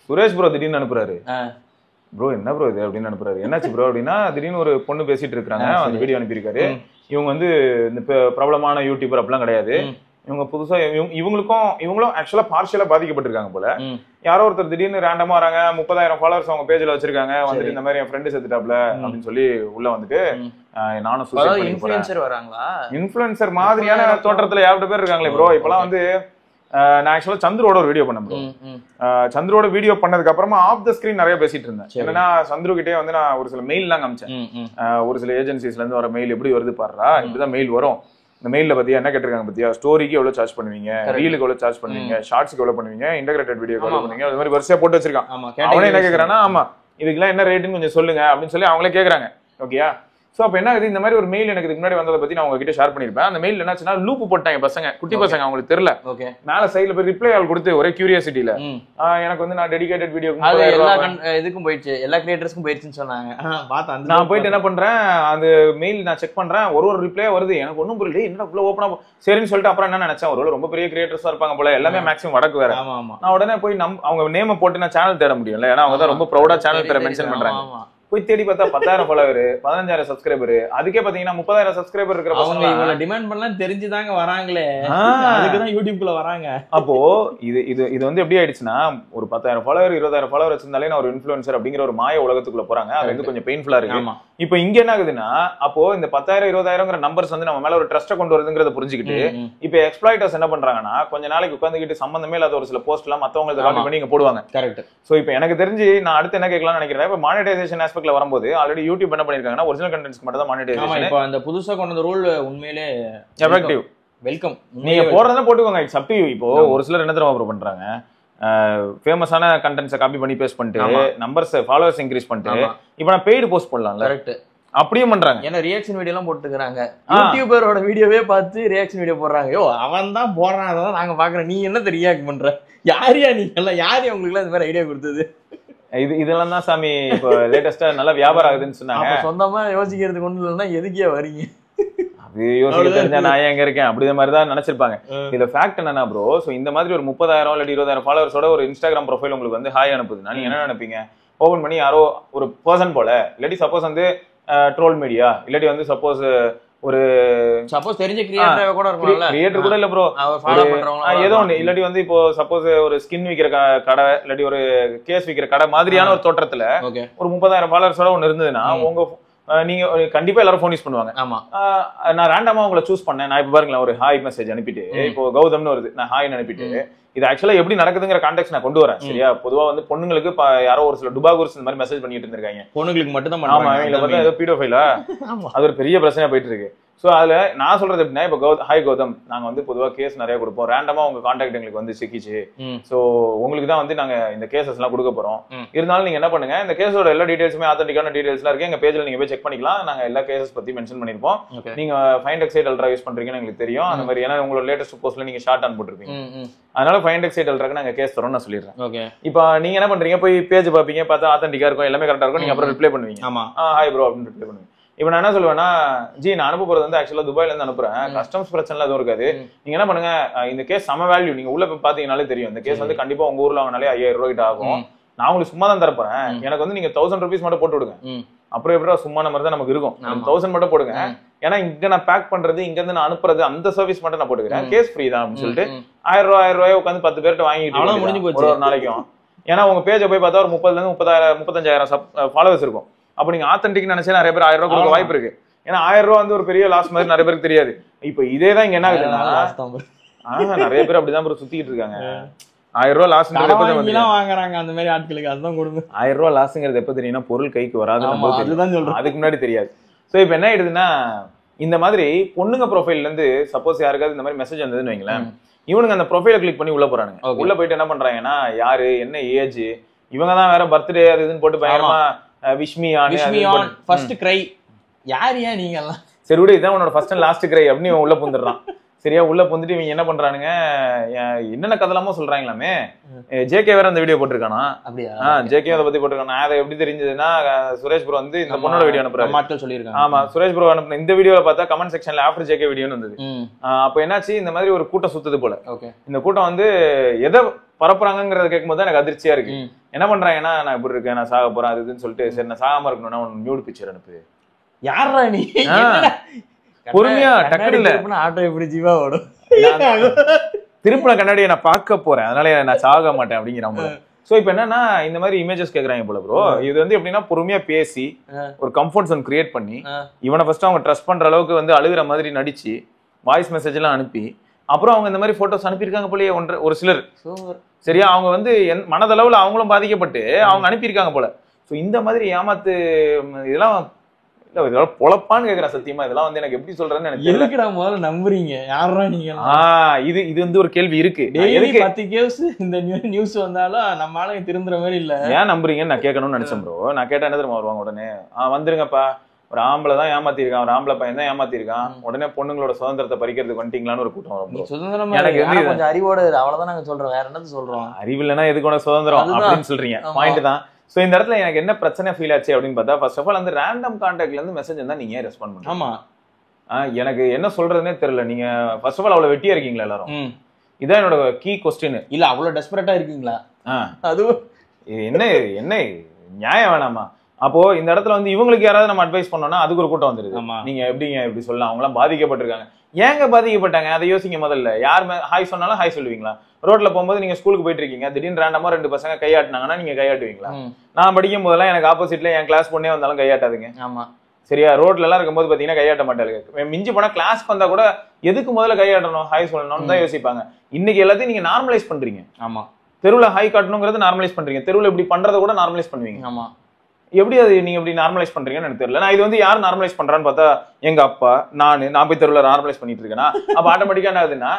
சுரேஷ் ப்ரோ திடீர்னு அனுப்புறாரு, ப்ரோ என்ன ப்ரோ இது அப்படின்னு அனுப்புறாரு. என்னாச்சு ப்ரோ அப்படின்னா, திடீர்னு ஒரு பொண்ணு பேசிட்டு இருக்காங்க, அந்த வீடியோ அனுப்பியிருக்காரு. இவங்க வந்து இந்த பிரபலமான யூடியூபர் அப்படிலாம் கிடையாது. இவங்க புதுசா இவங்களும் ஆக்சுவலா பார்ஷியலா பாதிக்கப்பட்டிருக்காங்க போல. யாரோ ஒருத்தர் திடீர்னு ரேண்டமா வராங்க, 30,000 ஃபாலோவர்ஸ் அவங்க பேஜ்ல வச்சிருக்காங்க, வந்துட்டு இந்த மாதிரி என் ஃப்ரெண்டு செத்துட்டாப்ல அப்படின்னு சொல்லி உள்ள வந்துட்டு நானும் சூசைட் பண்ணி போறேன். இன்ஃப்ளூயன்சர் மாதிரியான தோற்றத்துல 7 பேர் இருக்காங்களே ப்ரோ. இப்பெல்லாம் வந்து நான் ஆக்சுவலா சந்துருவோட ஒரு வீடியோ பண்ணேன் ப்ரோ. சந்துருவோட வீடியோ பண்ணதுக்கு அப்புறமா ஆஃப் த ஸ்கிரீன் நிறைய பேசிட்டு இருந்தேன். என்னன்னா சந்துரு கிட்டே வந்து நான் ஒரு சில மெயில் எல்லாம் காமிச்சேன். ஒரு சில ஏஜென்சிஸ்ல இருந்து வர மெயில் எப்படி வருது பாருடா, இப்படிதான் மெயில் வரும். இந்த மெயில பத்தியா என்ன கேட்டிருக்காங்க பத்தியா, ஸ்டோரிக்கு எவ்வளவு சார்ஜ் பண்ணுவீங்க, ரீலுக்கு எவ்வளவு சார்ஜ் பண்ணுவீங்க, ஷார்ட்ஸ்க்கு எவ்வளவு பண்ணுவீங்க, இன்டகிரேட்டட் வீடியோக்கு எவ்வளவு பண்ணுவீங்க, அது மாதிரி வரிசையா போட்டு வச்சிருக்கான். அவனே என்ன கேட்கறான்னா, ஆமா இதுக்கெல்லாம் என்ன ரேட்டுன்னு கொஞ்சம் சொல்லுங்க அப்படின்னு சொல்லி அவங்களே கேட்கறாங்க. ஓகேயா? ஸோ அப்போ என்ன ஆகுது, இந்த மாதிரி ஒரு மெயில் எனக்கு இதுக்கு முன்னாடி வந்ததை பத்தி நான் உங்ககிட்ட ஷேர் பண்ணிருப்பேன். அந்த மெயில் என்னாச்சுன்னா லூப் போட்டாங்க பசங்க, குட்டி பசங்க, அவங்களுக்கு தெரியல. மேல சைட்ல போய் ரிப்ளை ஆல் கொடுத்து ஒரே கியூரியாசிட்டியில எனக்கு வந்து நான் டெடிகேட்டட் வீடியோ இதுக்கும் போயிடுச்சு, எல்லா கிரியேட்டர்ஸ்க்கும் போயிடுச்சுன்னு சொன்னாங்க. நான் போயிட்டு என்ன பண்றேன், அந்த மெயில் நான் செக் பண்றேன், ஒரு ரிப்ளே வருது. எனக்கு ஒன்றும் புரியல, என்ன இவ்வளவு ஓப்பனா சரின்னு சொல்லிட்டு அப்புறம் என்ன நினைச்சேன், ஒரு ரொம்ப பெரிய கிரியேட்டர்ஸா இருப்பாங்க போல, எல்லாமே மேக்ஸிமம் வடக்கு வேற. நான் உடனே போய் அவங்க நேம போட்டு நான் சேனல் தேட முடியும்ல, ஏன்னா அவங்க தான் ரொம்ப ப்ரௌடா சேனல் பேரை மென்ஷன் பண்றாங்க. போய் தேடி பார்த்தா 10,000 ஃபாலோவர், 15,000 சப்ஸ்கிரைபர். அதுக்கே பாத்தீங்கன்னா 30,000 சப்ஸ்கிரைபர் இருக்கிற பசங்க இவ்வளவு டிமாண்ட் பண்ணலாம் தெரிஞ்சுதாங்க வராங்களே, அதுக்குதான் யூடியூப்ல வராங்க. அப்போ இது வந்து எப்படி ஆயிடுச்சுன்னா, ஒரு 10,000 ஃபாலோவர் 20,000 ஃபாலோவர் வச்சிருந்தாலே நான் ஒரு இன்ஃப்ளூயன்சர் அப்படிங்கிற ஒரு மாய உலகத்துக்குள்ள போறாங்க. அது வந்து கொஞ்சம் பெயின்ஃபுல்லா இருக்கு. இப்போ இங்க என்ன ஆகுதுன்னா, அப்போ இந்த 10,000 20,000 நம்பர்ஸ் வந்து நம்ம மேல ஒரு ட்ரஸ்ட்டை கொண்டு வருதுங்கிறத புரிஞ்சுக்கிட்டு இப்போ எக்ஸ்ப்ளாய்டர்ஸ் என்ன பண்றாங்கன்னா, கொஞ்ச நாளைக்கு உட்காந்துக்கிட்டு சம்பந்தமே இல்லாத ஒரு சில போஸ்ட் எல்லாம் மத்தவங்க காப்பி பண்ணி இங்க போடுவாங்க. கரெக்ட். சோ இப்போ எனக்கு தெரிஞ்சு நான் அடுத்து என்ன கேட்கலாம்னு நினைக்கிறேன், இப்போ மானிட்டைசேஷன் ஆஸ்பெக்ட்ல வரும்போது ஆல்ரெடி யூடியூப் என்ன பண்ணிருக்காங்கன்னா, ஒரிஜினல் கண்டென்ட்ஸ்க்கு மட்டும் தான் மானிட்டைசேஷன். இப்போ அந்த புதுசா கொண்ட ரூல் உண்மையிலே எஃபெக்டிவ். வெல்கம். நீங்க போடுறதா போட்டுக்கோங்க, இட்ஸ் அப் டு யூ. இப்போ ஒரு சிலர் என்ன தெரியுமா ப்ரோ பண்றாங்க, ஃபேமஸான கண்டென்ட்ஸை காப்பி பண்ணி பேஸ்ட் பண்ணிட்டு நம்பர்ஸ் ஃபாலோவர்ஸ் இன்க்ரீஸ் பண்ணிட்டு இப்போ நான் பெய்டு போஸ்ட் பண்ணலாம்ல. கரெக்ட். அப்படியே பண்றாங்க. ஏன்னா ரியாக்ஷன் வீடியோ எல்லாம் போட்டுக்கிறாங்க. யூடியூபரோட வீடியோவே பார்த்து ரியாக்ஷன் வீடியோ போடுறாங்க. யோ அவன் தான் போடுறான், அதான் நாங்க பாக்குறோம், நீ என்ன ரியாக்ட் பண்ற? யாரையா நீங்க எல்லாம்? யாரு உங்களுக்கு இந்த மாதிரி ஐடியா கொடுத்தது? இதெல்லாம் தான் சாமி இப்போ லேட்டஸ்டா நல்லா வியாபாரம் ஆகுதுன்னு சொன்னாங்க. சொந்தமா யோசிக்கிறதுக்கு ஒண்ணு இல்லைன்னா எதுக்கே வரீங்க? அது யோசிக்க தெரிஞ்சா நான் எங்க இருக்கேன் அப்படி மாதிரி தான் நினைச்சிருப்பாங்க. இதுல ஃபேக்ட் என்னன்னா ப்ரோ, ஸோ இந்த மாதிரி ஒரு 30,000 இல்லாட்டி 20,000 ஃபாலோவர்ஸோட ஒரு இன்ஸ்டாகிராம் ப்ரொஃபைல் உங்களுக்கு வந்து ஹாய் அனுப்புதுன்னா நீங்க என்ன நினைப்பீங்க? ஓபன் பண்ணி யாரோ ஒரு பர்சன் போல, இல்லாட்டி சப்போஸ் வந்து ட்ரோல் மீடியா, இல்லாட்டி வந்து சப்போஸ் ஒரு தெரிஞ்ச கிரியேட்டர் கூட இருக்கும்ல. கிரியேட்டர் கூட இல்ல ப்ரோ, ஏதோ ஒண்ணு, இல்லாட்டி வந்து இப்போ சப்போஸ் ஒரு ஸ்கின் விக்கிற கடை, இல்லாட்டி ஒரு கேஸ் விக்கிற கடை மாதிரியான ஒரு தோற்றத்துல ஒரு 30,000 ஃபாலோவர்ஸோட ஒண்ணு இருந்ததுன்னா உங்க நீங்க கண்டிப்பா எல்லாரும் போன் யூஸ் பண்ணுவாங்க. நான் ரேண்டமா உங்களை சூஸ் பண்ணேன். நான் இப்ப பாருங்களேன், ஒரு ஹாய் மெசேஜ் அனுப்பிட்டு இப்போ கௌதம்னு வருது, நான் ஹாய் அனுப்பிட்டு இது ஆக்சுவலா எப்படி நடக்குதுங்கிற கான்டெக்ட் நான் கொண்டு வரேன். சரியா? பொதுவா வந்து பொண்ணுங்களுக்கு யாரோ ஒரு சில டுபாகூர்ஸ் இந்த மாதிரி மெசேஜ் பண்ணிட்டு இருந்திருக்காங்க. பொண்ணுங்களுக்கு மட்டும் தான். ஆமா, இவங்க பார்த்தா ஏதோ பீடோஃபைலா, அது ஒரு பெரிய பிரச்சனையா போயிட்டு இருக்கு. ஸோ அதுல நான் சொல்றது எப்படின்னா, இப்போ ஹாய் கௌதம், நாங்க வந்து பொதுவாக கேஸ் நிறைய கொடுப்போம், ரேண்டமா உங்க கான்டாக்ட் எங்களுக்கு வந்து சிக்கிச்சு, ஸோ உங்களுக்கு தான் வந்து நாங்க இந்த கேசஸ் எல்லாம் கொடுக்க போறோம். இருந்தாலும் நீங்க என்ன பண்ணுங்க, இந்த கேஸோட எல்லா டீடைல்ஸுமே ஆத்தென்டிக்கான டீடைல்ஸ்லாம் இருக்கு, எங்க பேஜ்ல நீங்க போய் செக் பண்ணிக்கலாம். நாங்க எல்லா கேசஸ் பத்தி மென்ஷன் பண்ணிருப்போம். நீங்க ஃபைண்ட் எக்ஸைட் அல்ட்ரா யூஸ் பண்றீங்கன்னு எங்களுக்கு தெரியும். அந்த மாதிரி ஏன்னா உங்களோட லேட்டஸ்ட் போஸ்ட்ல நீங்க ஷார்ட் ஆன் போட்டுருப்பீங்க, அதனால ஃபைண்ட் எக்ஸைட் அல்ட்ராக்கு நாங்க கேஸ் தரோம் நான் சொல்லிடுறேன். இப்போ நீங்க என்ன பண்றீங்க, போய் பேஜ் பாப்பீங்க, பார்த்தா ஆத்தென்டிக்கா இருக்கும், எல்லாமே கரெக்டா இருக்கும், நீங்க அப்புறம் ரிப்ளை பண்ணுவீங்க. ஹாய் ப்ரோ அப்படின்னு ரிப்ளை பண்ணுவீங்க. இப்ப நான் என்ன சொல்லுவேன்னா, ஜி நான் அனுப்ப போறது வந்து ஆக்சுவலா துபாயில இருந்து அனுப்புறேன், கஸ்டம்ஸ் பிரச்சனை எதுவும் இருக்காது, நீங்க என்ன பண்ணுங்க, இந்த கேஸ் சம வேல்யூ, நீங்க உள்ள போய் பாத்தீங்கன்னாலே தெரியும், இந்த கேஸ் வந்து கண்டிப்பா உங்க ஊர்ல வாங்கினாலே 5,000 ரூபாய்க்கு ஆகும், நான் உங்களுக்கு சும்மா தான் தரப்போறேன், எனக்கு வந்து நீங்க 1000 rupees மட்டும் போட்டு விடுங்க. அப்புறம் எப்படி சும்மா மாதிரி தான் நமக்கு இருக்கும், 1000 மட்டும் போடுங்க, ஏன்னா இங்க நான் பேக் பண்றது, இங்க இருந்து நான் அனுப்புறது, அந்த சர்வீஸ் மட்டும் நான் போட்டுக்கிறேன், கேஸ் ஃப்ரீ தான் அப்படின்னு சொல்லிட்டு 1000 ரூபாய் உட்காந்து 10 பேர்ட்ட வாங்கிட்டு ஒரு நாளைக்கும். ஏன்னா உங்க பேஜை போய் பார்த்தா ஒரு 30,000 இருந்து 35,000 ஃபாலோவர்ஸ் இருக்கும். அப்ப நீங்க ஆத்தென்டிக் நினைச்சா நிறைய பேர் 1000 ரூபாய் கொடுக்க வாய்ப்பு இருக்கு. ஏன்னா 1000 ரூபாய் வந்து ஒரு பெரிய லாஸ் மாதிரி நிறைய பேருக்கு தெரியாது. இப்ப இதேதான் இங்க என்ன ஆகுதுன்னா, நிறைய பேர் அப்படிதான் சுத்திட்டு இருக்காங்க. 1000 ரூபாய் லாஸ் வாங்குறாங்க அந்த மாதிரி ஆட்களுக்கு. அதுதான் கொடுங்க. 1000 ரூபாய் லாஸ்ங்கிறது எப்ப தெரியும்னா, பொருள் கைக்கு வராது, அதுக்கு முன்னாடி தெரியாது. சோ இப்ப என்ன ஆயிடுதுன்னா, இந்த மாதிரி பொண்ணுங்க ப்ரொஃபைல்ல இருந்து சப்போஸ் யாருக்காவது இந்த மாதிரி மெசேஜ் வந்ததுன்னு வைங்களேன், இவனுங்க அந்த ப்ரொஃபைல கிளிக் பண்ணி உள்ள போறானுங்க. உள்ள போயிட்டு என்ன பண்றாங்கன்னா, யாரு என்ன ஏஜ், இவங்க தான் வேற பர்த்டே அது இதுன்னு போட்டு பயங்கரமா விஷ்மி ஆன் ஃபர்ஸ்ட் கிரை, யார் ஏன் நீங்க எல்லாம் சரி விட, இதான் உன்னோட ஃபர்ஸ்ட் அண்ட் லாஸ்ட் கிரை அப்படின்னு உள்ள புந்துடுறான். சரியா? உள்ள புந்துட்டு இவங்க என்ன பண்றானுங்க, என்னென்ன கதலாமோ சொல்றாங்களாமே. ஜேகே வேற அந்த வீடியோ போட்டிருக்கானா? அப்படியா? ஜேகே அதை பத்தி போட்டிருக்கானா? அதை எப்படி தெரிஞ்சதுன்னா, சுரேஷ் ப்ரோ வந்து இந்த பொண்ணோட வீடியோ அனுப்புறாரு, மக்கள் சொல்லியிருக்காங்க. ஆமா, சுரேஷ் ப்ரோ அனுப்புன இந்த வீடியோல பார்த்தா கமெண்ட் செக்ஷன்ல ஆஃப்டர் ஜேகே வீடியோன்னு வந்தது. அப்ப என்னாச்சு, இந்த மாதிரி ஒரு கூட்டம் சுத்துது போல. இந்த கூட்டம் வந்து எதை பரப்புறாங்கிறத கேட்கும்போது தான் எனக்கு அதிர்ச்சியா இருக்கு. என்ன பண்றாங்கன்னா, நான் இப்படி இருக்கேன், நான் சாக போறேன், அது இதுன்னு சொல்லிட்டு, சரி நான் சாகாம இருக்கணும்னா நியூட் பிக்சர் அனுப்பு. யாரா நீ? பொறுமையா டக்குனு இல்ல, ஆட்டோ எப்படி ஜீவா ஓடும், திருப்பின கண்ணாடியை நான் பார்க்க போறேன், அதனால நான் சாக மாட்டேன் அப்படிங்கிறாங்க. சோ இப்ப என்னன்னா, இந்த மாதிரி இமேஜஸ் கேக்குறாங்க போல ப்ரோ. இது வந்து எப்படின்னா, பொறுமையா பேசி ஒரு கம்ஃபர்ட் ஜோன் கிரியேட் பண்ணி, இவனை ஃபர்ஸ்ட் அவங்க ட்ரஸ்ட் பண்ற அளவுக்கு வந்து அழுகிற மாதிரி நடிச்சு வாய்ஸ் மெசேஜ் எல்லாம் அனுப்பி, அப்புறம் அவங்க இந்த மாதிரி போட்டோஸ் அனுப்பியிருக்காங்க போலயே ஒரு சிலர். சரியா? அவங்க வந்து மனதளவுல அவங்களும் பாதிக்கப்பட்டு அவங்க அனுப்பியிருக்காங்க போல. சோ இந்த மாதிரி ஏமாத்து இதெல்லாம் பொழப்பான்னு கேக்குறேன். சத்தியமா இதெல்லாம் வந்து எனக்கு எப்படி சொல்றேன்னு எனக்கு எதுக்குடா முதல்ல நம்புறீங்க? யாரா நீங்க? இது வந்து ஒரு கேள்வி இருக்கு. 10 கேஸ் இந்த நியூஸ் வந்தாலும் நம்ம ஆளுங்க திருந்துற மாதிரி இல்ல. ஏன் நம்புறீங்கன்னு நான் கேட்கணும்னு நினைச்சேன் ப்ரோ. நான் கேட்டா என்ன தெரியுமா வருவாங்க உடனே, வந்துருங்கப்பா, ஒரு ஆம்பளை தான் ஏமாத்திருக்கான், ஒரு ஆம்பளை பையன் தான் ஏமாத்திருக்கான், உடனே பொண்ணுங்களோட சுதந்திரத்தை பறிக்கிறதுக்கு வந்துட்டீங்களான்னு ஒரு கூட்டம் வரும். சுதந்திரம் எனக்கு கொஞ்சம் அறிவோட அவ்வளவுதான் நாங்க சொல்றோம், வேற என்னது சொல்றோம்? அறிவு இல்லைன்னா எதுக்கு உனக்கு சுதந்திரம் அப்படின்னு சொல்றீங்க. பாயிண்ட் தான். சோ இந்த இடத்துல எனக்கு என்ன பிரச்சனை ஃபீல் ஆச்சு அப்படின்னு பார்த்தா, ஃபர்ஸ்ட் ஆஃப் ஆல் வந்து ரேண்டம் கான்டாக்ட்ல இருந்து மெசேஜ் இருந்தா நீங்க ஏன் ரெஸ்பாண்ட் பண்ணுங்க? ஆமா, எனக்கு என்ன சொல்றதுன்னே தெரியல. நீங்க ஃபர்ஸ்ட் ஆஃப் ஆல் அவ்வளவு வெட்டியா இருக்கீங்களா எல்லாரும்? இதான் என்னோட கீ கொஸ்டின். இல்ல அவ்வளவு டெஸ்பரேட்டா இருக்கீங்களா? அது என்ன நியாயம் வேணாமா? அப்போ இந்த இடத்துல வந்து இவங்களுக்கு யாராவது நம்ம அட்வைஸ் பண்ணோம்னா அதுக்கு ஒரு கூட்டம் வந்துருது. நீங்க எப்படிங்க இப்படி சொல்லலாம், அவங்க எல்லாம் பாதிக்கப்பட்டிருக்காங்க. ஏங்க பாதிக்கப்பட்டாங்க அதை யோசிங்க முதல்ல. யார் ஹாய் சொன்னாலும் ஹாய் சொல்லுவீங்களா? ரோட்ல போகும்போது நீங்க ஸ்கூலுக்கு போயிட்டு இருக்கீங்க, திடீர்னு ரேண்டமா 2 பசங்க கையாட்டினாங்கன்னா நீங்க கையாட்டுவீங்களா? நான் படிக்கும் போதெல்லாம் எனக்கு ஆப்போசிட்ல என் கிளாஸ் பொண்ணே வந்தாலும் கையாட்டாதுங்க. ஆமா, சரியா? ரோட்ல எல்லாம் இருக்கும்போது பாத்தீங்கன்னா கையாட்ட மாட்டாரு. மிஞ்சி போனா கிளாஸ்க்கு வந்தா கூட எதுக்கு முதல்ல கையாட்டணும், ஹாய் சொல்லணும்னு தான் யோசிப்பாங்க. இன்னைக்கு எல்லாத்தையும் நீங்க நார்மலைஸ் பண்றீங்க. ஆமா, தெருவுல ஹாய் காட்டணுங்கிறது நார்மலைஸ் பண்றீங்க, தெருவுல இப்படி பண்றதை கூட நார்மலைஸ் பண்ணுவீங்க. ஆமா, எப்படி அது நீங்க எப்படி நார்மலைஸ் பண்றீங்கன்னு எனக்கு தெரியல. நான் இது வந்து யார் நார்மலைஸ் பண்றான்னு பார்த்தா எங்க அப்பா, நான் போய் தெருவில் நார்மலைஸ் பண்ணிட்டு இருக்கேன்னா அப்ப ஆட்டோமேட்டிக்கா என்ன ஆகுதுன்னா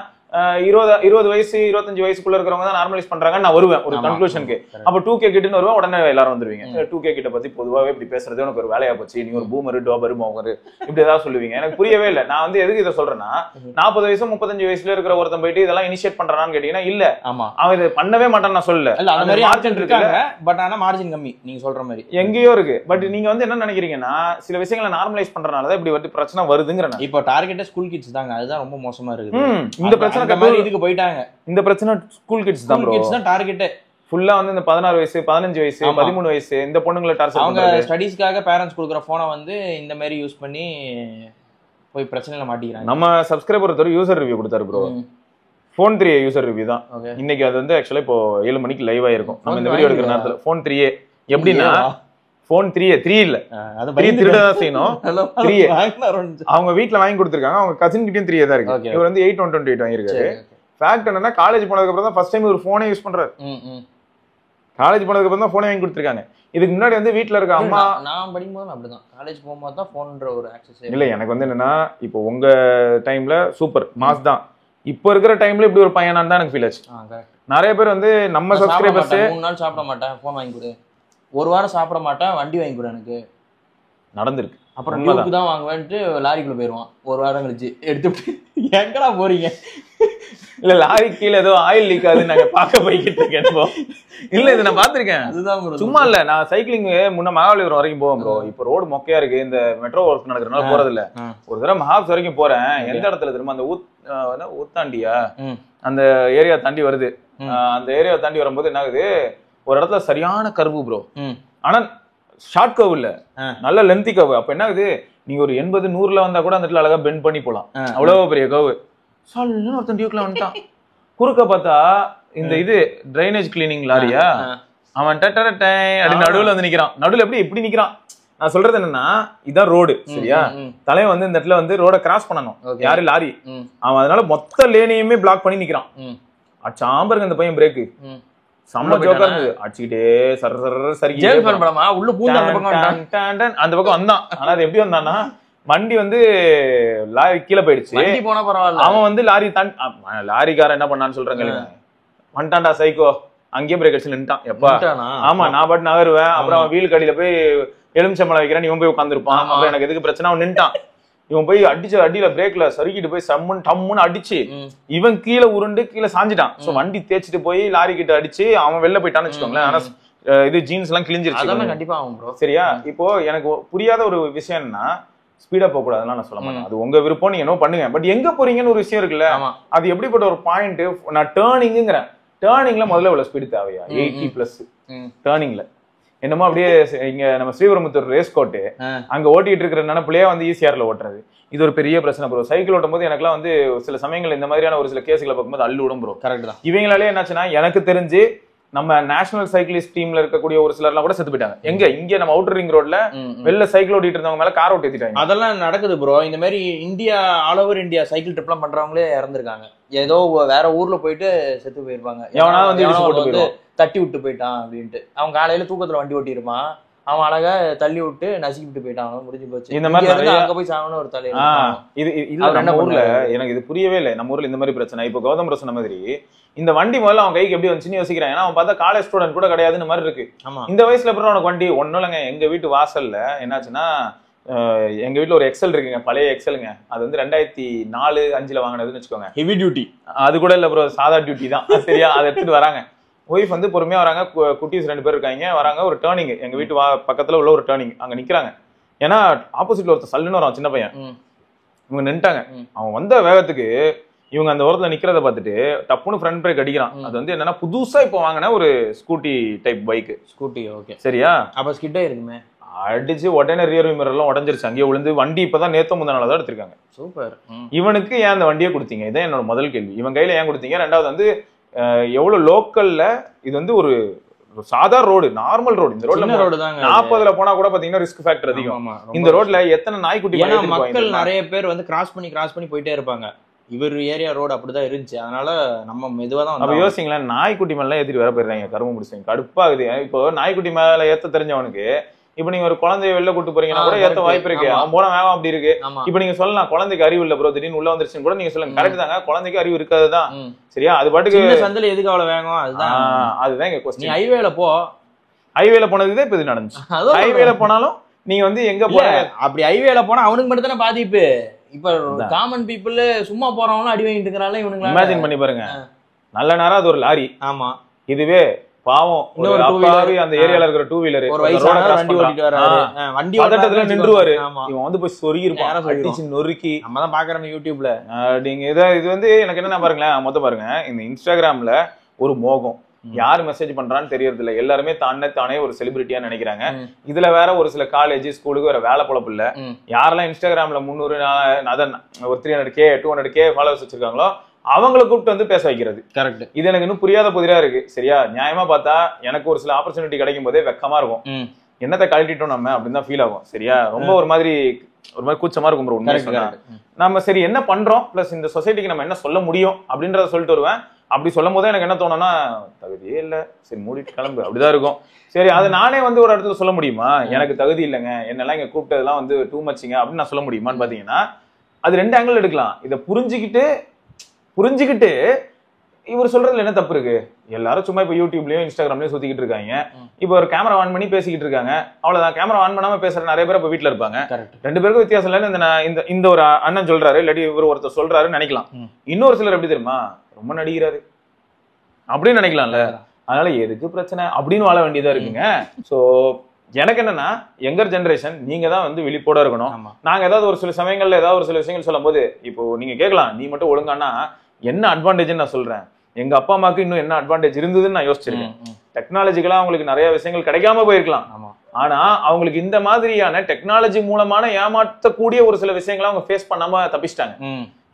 20 வயசு 25 வயசுக்குள்ள இருக்கிறவங்க தான் நார்மலைஸ் பண்றாங்க. நான் வருவேன் ஒரு கன்க்ளூஷனுக்கு. அப்ப 2K கிட்டன்னு வருவேன், உடனே எல்லாரும் வந்துருவீங்க. 2K கிட்ட பத்தி பொதுவாகவே இப்படி பேசுறது எனக்கு ஒரு வேலையா போச்சு, நீ ஒரு பூமரு டோபரு மோகரு இப்படி ஏதாவது சொல்லுவீங்க. எனக்கு புரியவே இல்லை. நான் வந்து எதுக்கு இதை சொல்றேன்னா 40 வயசு 35 வயசுல இருக்கிற ஒருத்தன் போயிட்டு இதெல்லாம் இனிஷியேட் பண்றான்னு கேட்டீங்கன்னா இல்ல, அவன் இதை பண்ணவே மாட்டான்னு நான் சொல்லல. அந்த மாதிரி மார்ஜின் இருக்காங்க, பட் ஆனா மார்ஜின் கம்மி நீங்க சொல்ற மாதிரி எங்கேயோ இருக்கு. பட் நீங்க வந்து என்ன நினைக்கிறீங்கன்னா சில விஷயங்களை நார்மலைஸ் பண்றதுனாலதான் இப்படி வந்து பிரச்சனை வருதுங்கிற. இப்போ டார்கெட்டே ஸ்கூல் கிட்ஸ் தாங்க, அதுதான் ரொம்ப மோசமா இருக்கு. இந்த பிரச்சனை இதுக்கு போயிட்டாங்க. இந்த பிரச்சனை ஸ்கூல் கிட்ஸ் தான் ப்ரோ. கிட்ஸ் தான் டார்கெட்டே. ஃபுல்லா வந்து இந்த 16 வயசு 15 வயசு 13 வயசு இந்த பொண்ணுங்களை டார்ச்சர் அவங்க ஸ்டடீஸ்க்காக பேரண்ட்ஸ் கொடுக்குற போனை வந்து இந்த மாதிரி யூஸ் பண்ணி போய் பிரச்சனையில மாட்டிக்கிறாங்க. நம்ம சப்ஸ்கிரைபர் ஒருத்தர் யூசர் ரிவ்யூ கொடுத்தாரு bro. Phone 3a user review தான் இன்னைக்கு. அது வந்து ஆக்சுவலா இப்போ 7 மணிக்கு லைவ் ஆயிருக்கும். நம்ம இந்த வீடியோ எடுக்கிற நேரத்துல Phone 3a எப்படின்னா Phone 3a 3 இல்ல, அது 3 திருடதான் செய்யணும். 3a அவங்க வீட்டுல வாங்கி கொடுத்துருக்காங்க. அவங்க கசின் கிட்டயும் 3a தான் இருக்கு. இவர் வந்து 8/128 வாங்கியிருக்காரு. ஃபேக்ட் என்னன்னா காலேஜ் போனதுக்கு அப்புறம் தான் ஃபர்ஸ்ட் டைம் ஒரு போனே யூஸ் பண்றாரு. காலேஜ் போனதுக்கு அப்புறம் தான் போனே வாங்கி கொடுத்துருக்காங்க. இதுக்கு முன்னாடி வந்து வீட்டுல இருக்க அம்மா, நான் படிக்கும்போது அப்படிதான், காலேஜ் போகும்போது தான் போன்ற ஒரு ஆக்சஸ் இல்ல. எனக்கு வந்து என்னன்னா இப்போ உங்க டைம்ல சூப்பர் மாஸ் தான், இப்போ இருக்கிற டைம்ல இப்படி ஒரு பையனான்னு தான் எனக்கு ஃபீல் ஆச்சு. நிறைய பேர் வந்து நம்ம சப்ஸ்கிரைபர்ஸ் 3 நாள் சாப்பிட மாட்டேன் போன் வாங்கி கொடு, ஒரு வாரம் சாப்பிட மாட்டேன் வண்டி வாங்கி கொடு எனக்கு நடந்திருக்கு. அப்புறம் டியூக்கு தான் வாங்குவேன்ட்டு லாரிக்குள்ள போயிருவான். ஒரு வாரம் கழிச்சு எடுத்துட்டு எங்கடா போறீங்க? இல்ல லாரி கீழே ஏதோ ஆயில் லீக் ஆகுது நாங்க பார்க்க போய்கிட்டு இருக்கேன். இல்ல இது நான் பாத்திருக்கேன். அதுதான் சும்மா இல்ல, நான் சைக்கிளிங் முன்ன மகாபலிபுரம் வரைக்கும் போவேன் ப்ரோ. இப்ப ரோடு மொக்கையா இருக்கு, இந்த மெட்ரோ ஒர்க் நடக்கிறதுனால போறது இல்ல. ஒரு தடவை மகாப்ஸ் வரைக்கும் போறேன். எந்த இடத்துல திரும்ப அந்த ஊத்தாண்டியா அந்த ஏரியா தாண்டி வருது. அந்த ஏரியா தாண்டி வரும்போது என்ன ஆகுது, ஒரு இடத்துல சரியான கர்வு ப்ரோ. ஆனா ஷார்ட் கர்வ் இல்ல, நல்ல லென்த்தி கர்வ். அப்ப என்ன ஆகுது, நீங்க ஒரு 80-100ல வந்தா கூட அந்த இடத்துல அழகா பெண்ட் பண்ணி போலாம். அவ்வளவு பெரிய கர்வ். சால்னு ஒருத்தன் டியூக்ல வந்துட்டான். குறுக்க பார்த்தா இந்த இது ட்ரைனேஜ் கிளீனிங் லாரியா, அவன் அப்படின்னு நடுவுல வந்து நிக்கிறான். நடுவுல எப்படி இப்படி நிக்கிறான். நான் சொல்றது என்னன்னா இதான் ரோடு சரியா, தலைவன் வந்து இந்த இடத்துல வந்து ரோட கிராஸ் பண்ணணும், யாரு லாரி. அவன் அதனால மொத்த லேனையுமே பிளாக் பண்ணி நிக்கிறான். சாம்பருக்கு அந்த பையன் பிரேக்கு செம்ம ஜோக்கா இருந்தது. அடிச்சுக்கிட்டே அந்த பக்கம் வந்தான். ஆனா அது எப்படி வந்தான்னா வண்டி வந்து லாரி கீழே போயிடுச்சு. அவன் வந்து லாரி லாரிக்காரன் என்ன பண்ணான்னு சொல்றாங்க, வந்துட்டான்டா சைக்கோ, அங்கேயே பிரேக் அடிச்சு நின்ட்டான். எப்பா ஆமா நான் பாட்டு நகருவேன். அப்புறம் அவன் வீல் கடியில போய் எலுமிச்சம்பழம் வைக்கிறேன், இவன் போய் உட்காந்துருப்பான். அப்புறம் எனக்கு எதுக்கு பிரச்சனை, அவன் நின்ட்டான். இவன் போய் அடிச்ச அடியில பிரேக்ல சறுக்கிட்டு போய் சம்முன்னு டம்முன்னு அடிச்சு இவன் கீழே உருண்டு கீழே சாஞ்சிட்டான். சோ வண்டி தேய்ச்சிட்டு போய் லாரி கிட்ட அடிச்சு அவன் வெளில போயிட்டான்னு வச்சுக்கோங்களேன். ஆனா இது ஜீன்ஸ் எல்லாம் கிழிஞ்சிருச்சு. கண்டிப்பா ஆகும் ப்ரோ. சரியா, இப்போ எனக்கு புரியாத ஒரு விஷயம் என்னன்னா ஸ்பீடா போக கூடாதுன்னு நான் சொல்ல மாட்டேன். அது உங்க விருப்பம், நீங்க என்ன பண்ணுங்க. பட் எங்க போறீங்கன்னு ஒரு விஷயம் இருக்குல்ல, அது எப்படிப்பட்ட ஒரு பாயிண்ட். நான் டேர்னிங்கிறேன், டேர்னிங்ல முதல்ல இவ்வளவு ஸ்பீடு தேவையா? 80+ டேர்னிங்ல என்னமோ அப்படியே இங்க நம்ம ஸ்ரீபெரும்புத்தூர் ரேஸ் கோட்டு அங்க ஓட்டிட்டு இருக்கிற நினைப்புலயே வந்து ஈசிஆர்ல ஓட்டுறது. இது ஒரு பெரிய பிரச்சனை ப்ரோ. சைக்கிள் ஓட்டும் போது எனக்குலாம் வந்து சில சமயங்கள் இந்த மாதிரியான ஒரு சில கேஸுகளை பார்க்கும்போது அள்ளு விடும் ப்ரோ. கரெக்ட் தான். இவங்களாலே என்னாச்சுன்னா எனக்கு தெரிஞ்சு நம்ம நேஷனல் சைக்கிளிஸ்ட் டீம்ல இருக்கக்கூடிய ஒரு சிலர்லாம் கூட செத்து போயிட்டாங்க. எங்க இங்க நம்ம அவுட்டர் ரிங் ரோட்ல வெளில சைக்கிள் ஓட்டிட்டு இருந்தவங்க மேல கார் ஓட்டி ஏத்திட்டாங்க. அதெல்லாம் நடக்குது ப்ரோ. இந்த மாதிரி India all over India cycle ட்ரிப்லாம் பண்றவங்களே இறந்துருக்காங்க. ஏதோ வேற ஊர்ல போயிட்டு செத்து போயிருப்பாங்க. எவனாவது வந்து தட்டி விட்டு போயிட்டான் அப்படின்ட்டு. அவன் காலையில தூக்கத்துல வண்டி ஓட்டி இருப்பான், அவன் அழகா தள்ளி விட்டு நசுக்கி விட்டு போயிட்டான், முடிஞ்சு போச்சு. இந்த மாதிரி அங்க போய் சாகணும் ஒரு தலையில. இது நம்ம ஊர்ல எனக்கு இது புரியவே இல்லை. நம்ம ஊர்ல இந்த மாதிரி பிரச்சனை. இப்போ கௌதம் பிரச்சனை மாதிரி இந்த வண்டி முதல்ல அவன் கைக்கு எப்படி வந்துச்சுன்னு யோசிக்கிறான். ஏன்னா அவன் பார்த்தா காலேஜ் ஸ்டூடெண்ட் கூட கிடையாதுன்னு மாதிரி இருக்கு. இந்த வயசுல அப்புறம் உனக்கு வண்டி ஒன்னும் இல்லைங்க. எங்க வீட்டு வாசல்ல என்னாச்சுன்னா, எங்க வீட்டுல ஒரு எக்ஸல் இருக்குங்க, பழைய எக்ஸலுங்க. அது வந்து 2004-5 வாங்கினதுன்னு வச்சுக்கோங்க. ஹெவி டியூட்டி அது கூட இல்ல ப்ரோ, சாதா டியூட்டி தான் சரியா. அதை எடுத்துட்டு வராங்க. ஒய்ஃப் வந்து பொறுமையா வராங்க, குட்டீஸ் 2 பேர் இருக்காங்க. வராங்க, ஒரு டேர்னிங் எங்க வீட்டு பக்கத்துல உள்ள ஒரு டேர்னிங், அங்க நிக்கிறாங்க. ஏன்னா ஆப்போசிட்ல ஒருத்தர் சல்லுன்னு வரான், சின்ன பையன். இவங்க நின்ட்டாங்க. அவன் வந்த வேகத்துக்கு இவங்க அந்த ஓரத்துல நிக்கிறத பார்த்துட்டு டப்புன்னு ஃப்ரண்ட் பிரேக் அடிக்கிறான். அது வந்து என்னன்னா புதுசா இப்போ வாங்கின ஒரு scooty type bike. Scooty okay சரியா. அப்ப ஸ்கிட் ஆயிருக்குமே. அடிச்சு உடனே ரியர் விமர் எல்லாம் உடஞ்சிருச்சு, அங்கேயே விழுந்து. வண்டி இப்பதான் நேத்து முந்தா நாள் தான் எடுத்திருக்காங்க. சூப்பர். இவனுக்கு ஏன் அந்த வண்டியை கொடுத்தீங்க? இதான் என்னோட முதல் கேள்வி. இவன் கையில ஏன் கொடுத்தீங்க? ரெண்டாவது வந்து எவ்வளவு லோக்கல்ல இது வந்து ஒரு சாதாரண ரோடு, நார்மல் ரோடு. இந்த ரோட்ல 40ல போனா கூட பாத்தீங்கன்னா ரிஸ்க் ஃபேக்டர் அதிகம். இந்த ரோட்ல எத்தனை நாய்க்குட்டி மக்கள் நிறைய பேர் வந்து கிராஸ் பண்ணி போயிட்டே இருப்பாங்க. இவர் ஏரியா ரோடு அப்படிதான் இருந்துச்சு. அதனால நம்ம மெதுவா தான். அப்ப யோசிங்களேன், நாய்க்குட்டி மேல ஏத்திட்டு வர போயிருந்தாங்க, கரும்பு முடிச்சாங்க. கடுப்பாகுது. இப்போ நாய்க்குட்டி மேல ஏத்த தெரிஞ்சவனுக்கு இப்ப நீங்க ஒரு குழந்தைய வெளில கூட்டு போறீங்கன்னா கூட ஏத்த வாய்ப்பு இருக்கு. அவன் போன வேகம் அப்படி இருக்கு. இப்ப நீங்க சொல்லலாம் குழந்தைக்கு அறிவு இல்ல ப்ரோ திடீர்னு உள்ள வந்துருச்சுன்னு கூட நீங்க சொல்லுங்க. கரெக்ட் தாங்க, குழந்தைக்கு அறிவு இருக்காதுதான். சரியா, அது பாட்டுக்கு சந்தில எதுக்கு அவ்வளவு வேகம்? அதுதான் எங்க கொஸ்டின். ஹைவேல போ, ஹைவேல போனதுதான் இப்ப இது நடந்துச்சு. ஹைவேல போனாலும் நீங்க வந்து எங்க போற, அப்படி ஹைவேல போனா அவனுக்கு மட்டும் தானே பாதிப்பு. இப்ப காமன் பீப்புள் சும்மா போறவங்களும் அடி வாங்கிட்டு இருக்கறால இவனுங்க இமேஜின் பண்ணி பாருங்க. நல்ல நேரம் அது ஒரு லாரி. ஆமா, இதுவே பாவம் இன்னொரு அப்பாவி அந்த ஏரியால இருக்கிற டூ வீலர் ஒரு வயசான வண்டி ஓட்டிட்டு வராரு, வண்டி பதட்டத்துல நின்றுவாரு. இவன் வந்து போய் சொருகி இருப்பான், அடிச்சு நொறுக்கி. நம்ம தான் பாக்குறோம் யூடியூப்ல. நீங்க இது வந்து எனக்கு என்னன்னா பாருங்களேன், மொத்தம் பாருங்க, இந்த இன்ஸ்டாகிராம்ல ஒரு மோகம், யாரு மெசேஜ் பண்றான்னு தெரியறது இல்ல. எல்லாருமே தானே ஒரு செலிபிரிட்டியா நினைக்கிறாங்க. இதுல வேற ஒரு சில காலேஜ் ஸ்கூலுக்கு வேற வேலை பொழப்பு இல்ல. யாரெல்லாம் இன்ஸ்டாகிராம்ல 300 ஒரு 300K 200K ஃபாலோவர்ஸ் வச்சிருக்காங்களோ அவங்களை கூப்பிட்டு வந்து பேச வைக்கிறது. கரெக்ட். இது எனக்கு இன்னும் புரியாத புதிரா இருக்கு. சரியா, நியாயமா பார்த்தா எனக்கு ஒரு சில ஆப்பர்ச்சுனிட்டி கிடைக்கும் போதே வெக்கமா இருக்கும். என்னத்தை கழட்டிட்டோம் நம்ம அப்படின்னு தான் ஃபீல் ஆகும். சரியா, ரொம்ப ஒரு மாதிரி கூச்சமா இருக்கும் ப்ரோ. உண்மை நம்ம சரி என்ன பண்றோம், பிளஸ் இந்த சொசைட்டிக்கு நம்ம என்ன சொல்ல முடியும் அப்படின்றத சொல்லிட்டு வருவேன். அப்படி சொல்லும் போதே எனக்கு என்ன தோணும்னா, தகுதியே இல்ல, சரி மூடிட்டு கிளம்பு, அப்படிதான் இருக்கும். சரி, அது நானே வந்து ஒரு இடத்துல சொல்ல முடியுமா, எனக்கு தகுதி இல்லைங்க, என்னெல்லாம் இங்க கூப்பிட்டதெல்லாம் வந்து டூ மச்சிங்க அப்படின்னு நான் சொல்ல முடியுமான்னு பாத்தீங்கன்னா, அது ரெண்டு ஆங்கிள் எடுக்கலாம். இதை புரிஞ்சுக்கிட்டு இவர் சொல்றதுல என்ன தப்பு இருக்கு? எல்லாரும் சும்மா இப்ப யூடியூப்லயும் இன்ஸ்டாகிராம்லயும் சுத்திக்கிட்டு இருக்காங்க. இப்ப ஒரு கேமரா ஆன் பண்ணி பேசிக்கிட்டு இருக்காங்க, அவ்வளவுதான். கேமரா ஆன் பண்ணாம பேசுற நிறைய பேர் இப்ப வீட்டுல இருப்பாங்க. ரெண்டு பேருக்கும் வித்தியாசம் இல்லைன்னு இந்த ஒரு அண்ணன் சொல்றாரு, இல்லாட்டி இவர் ஒருத்தர் சொல்றாருன்னு நினைக்கலாம். இன்னொரு சிலர் எப்படி தெரியுமா, ரொம்ப நடிக்கிறாரு அப்படின்னு நினைக்கலாம்ல. அதனால எதுக்கு பிரச்சனை அப்படின்னு வாழ வேண்டியதா இருக்குங்க. சோ எனக்கு என்னன்னா, யங்கர் ஜெனரேஷன் நீங்க தான் வந்து விழிப்போட இருக்கணும். நாங்க ஏதாவது ஒரு சில சமயங்கள்ல ஏதாவது ஒரு சில விஷயங்கள் சொல்லும் போது, இப்போ நீங்க கேட்கலாம், நீ மட்டும் ஒழுங்கானா என்ன அட்வான்டேஜ் நான் சொல்றேன். எங்க அப்பா அம்மாவுக்கு இன்னும் என்ன அட்வான்டேஜ் இருந்ததுன்னு நான் யோசிச்சிருக்கேன். டெக்னாலஜிக்கலா அவங்களுக்கு நிறைய விஷயங்கள் கிடைக்காம போயிருக்கலாம். ஆனா அவங்களுக்கு இந்த மாதிரியான டெக்னாலஜி மூலமான ஏமாற்றக்கூடிய ஒரு சில விஷயங்களை அவங்க ஃபேஸ் பண்ணாம தப்பிச்சிட்டாங்க.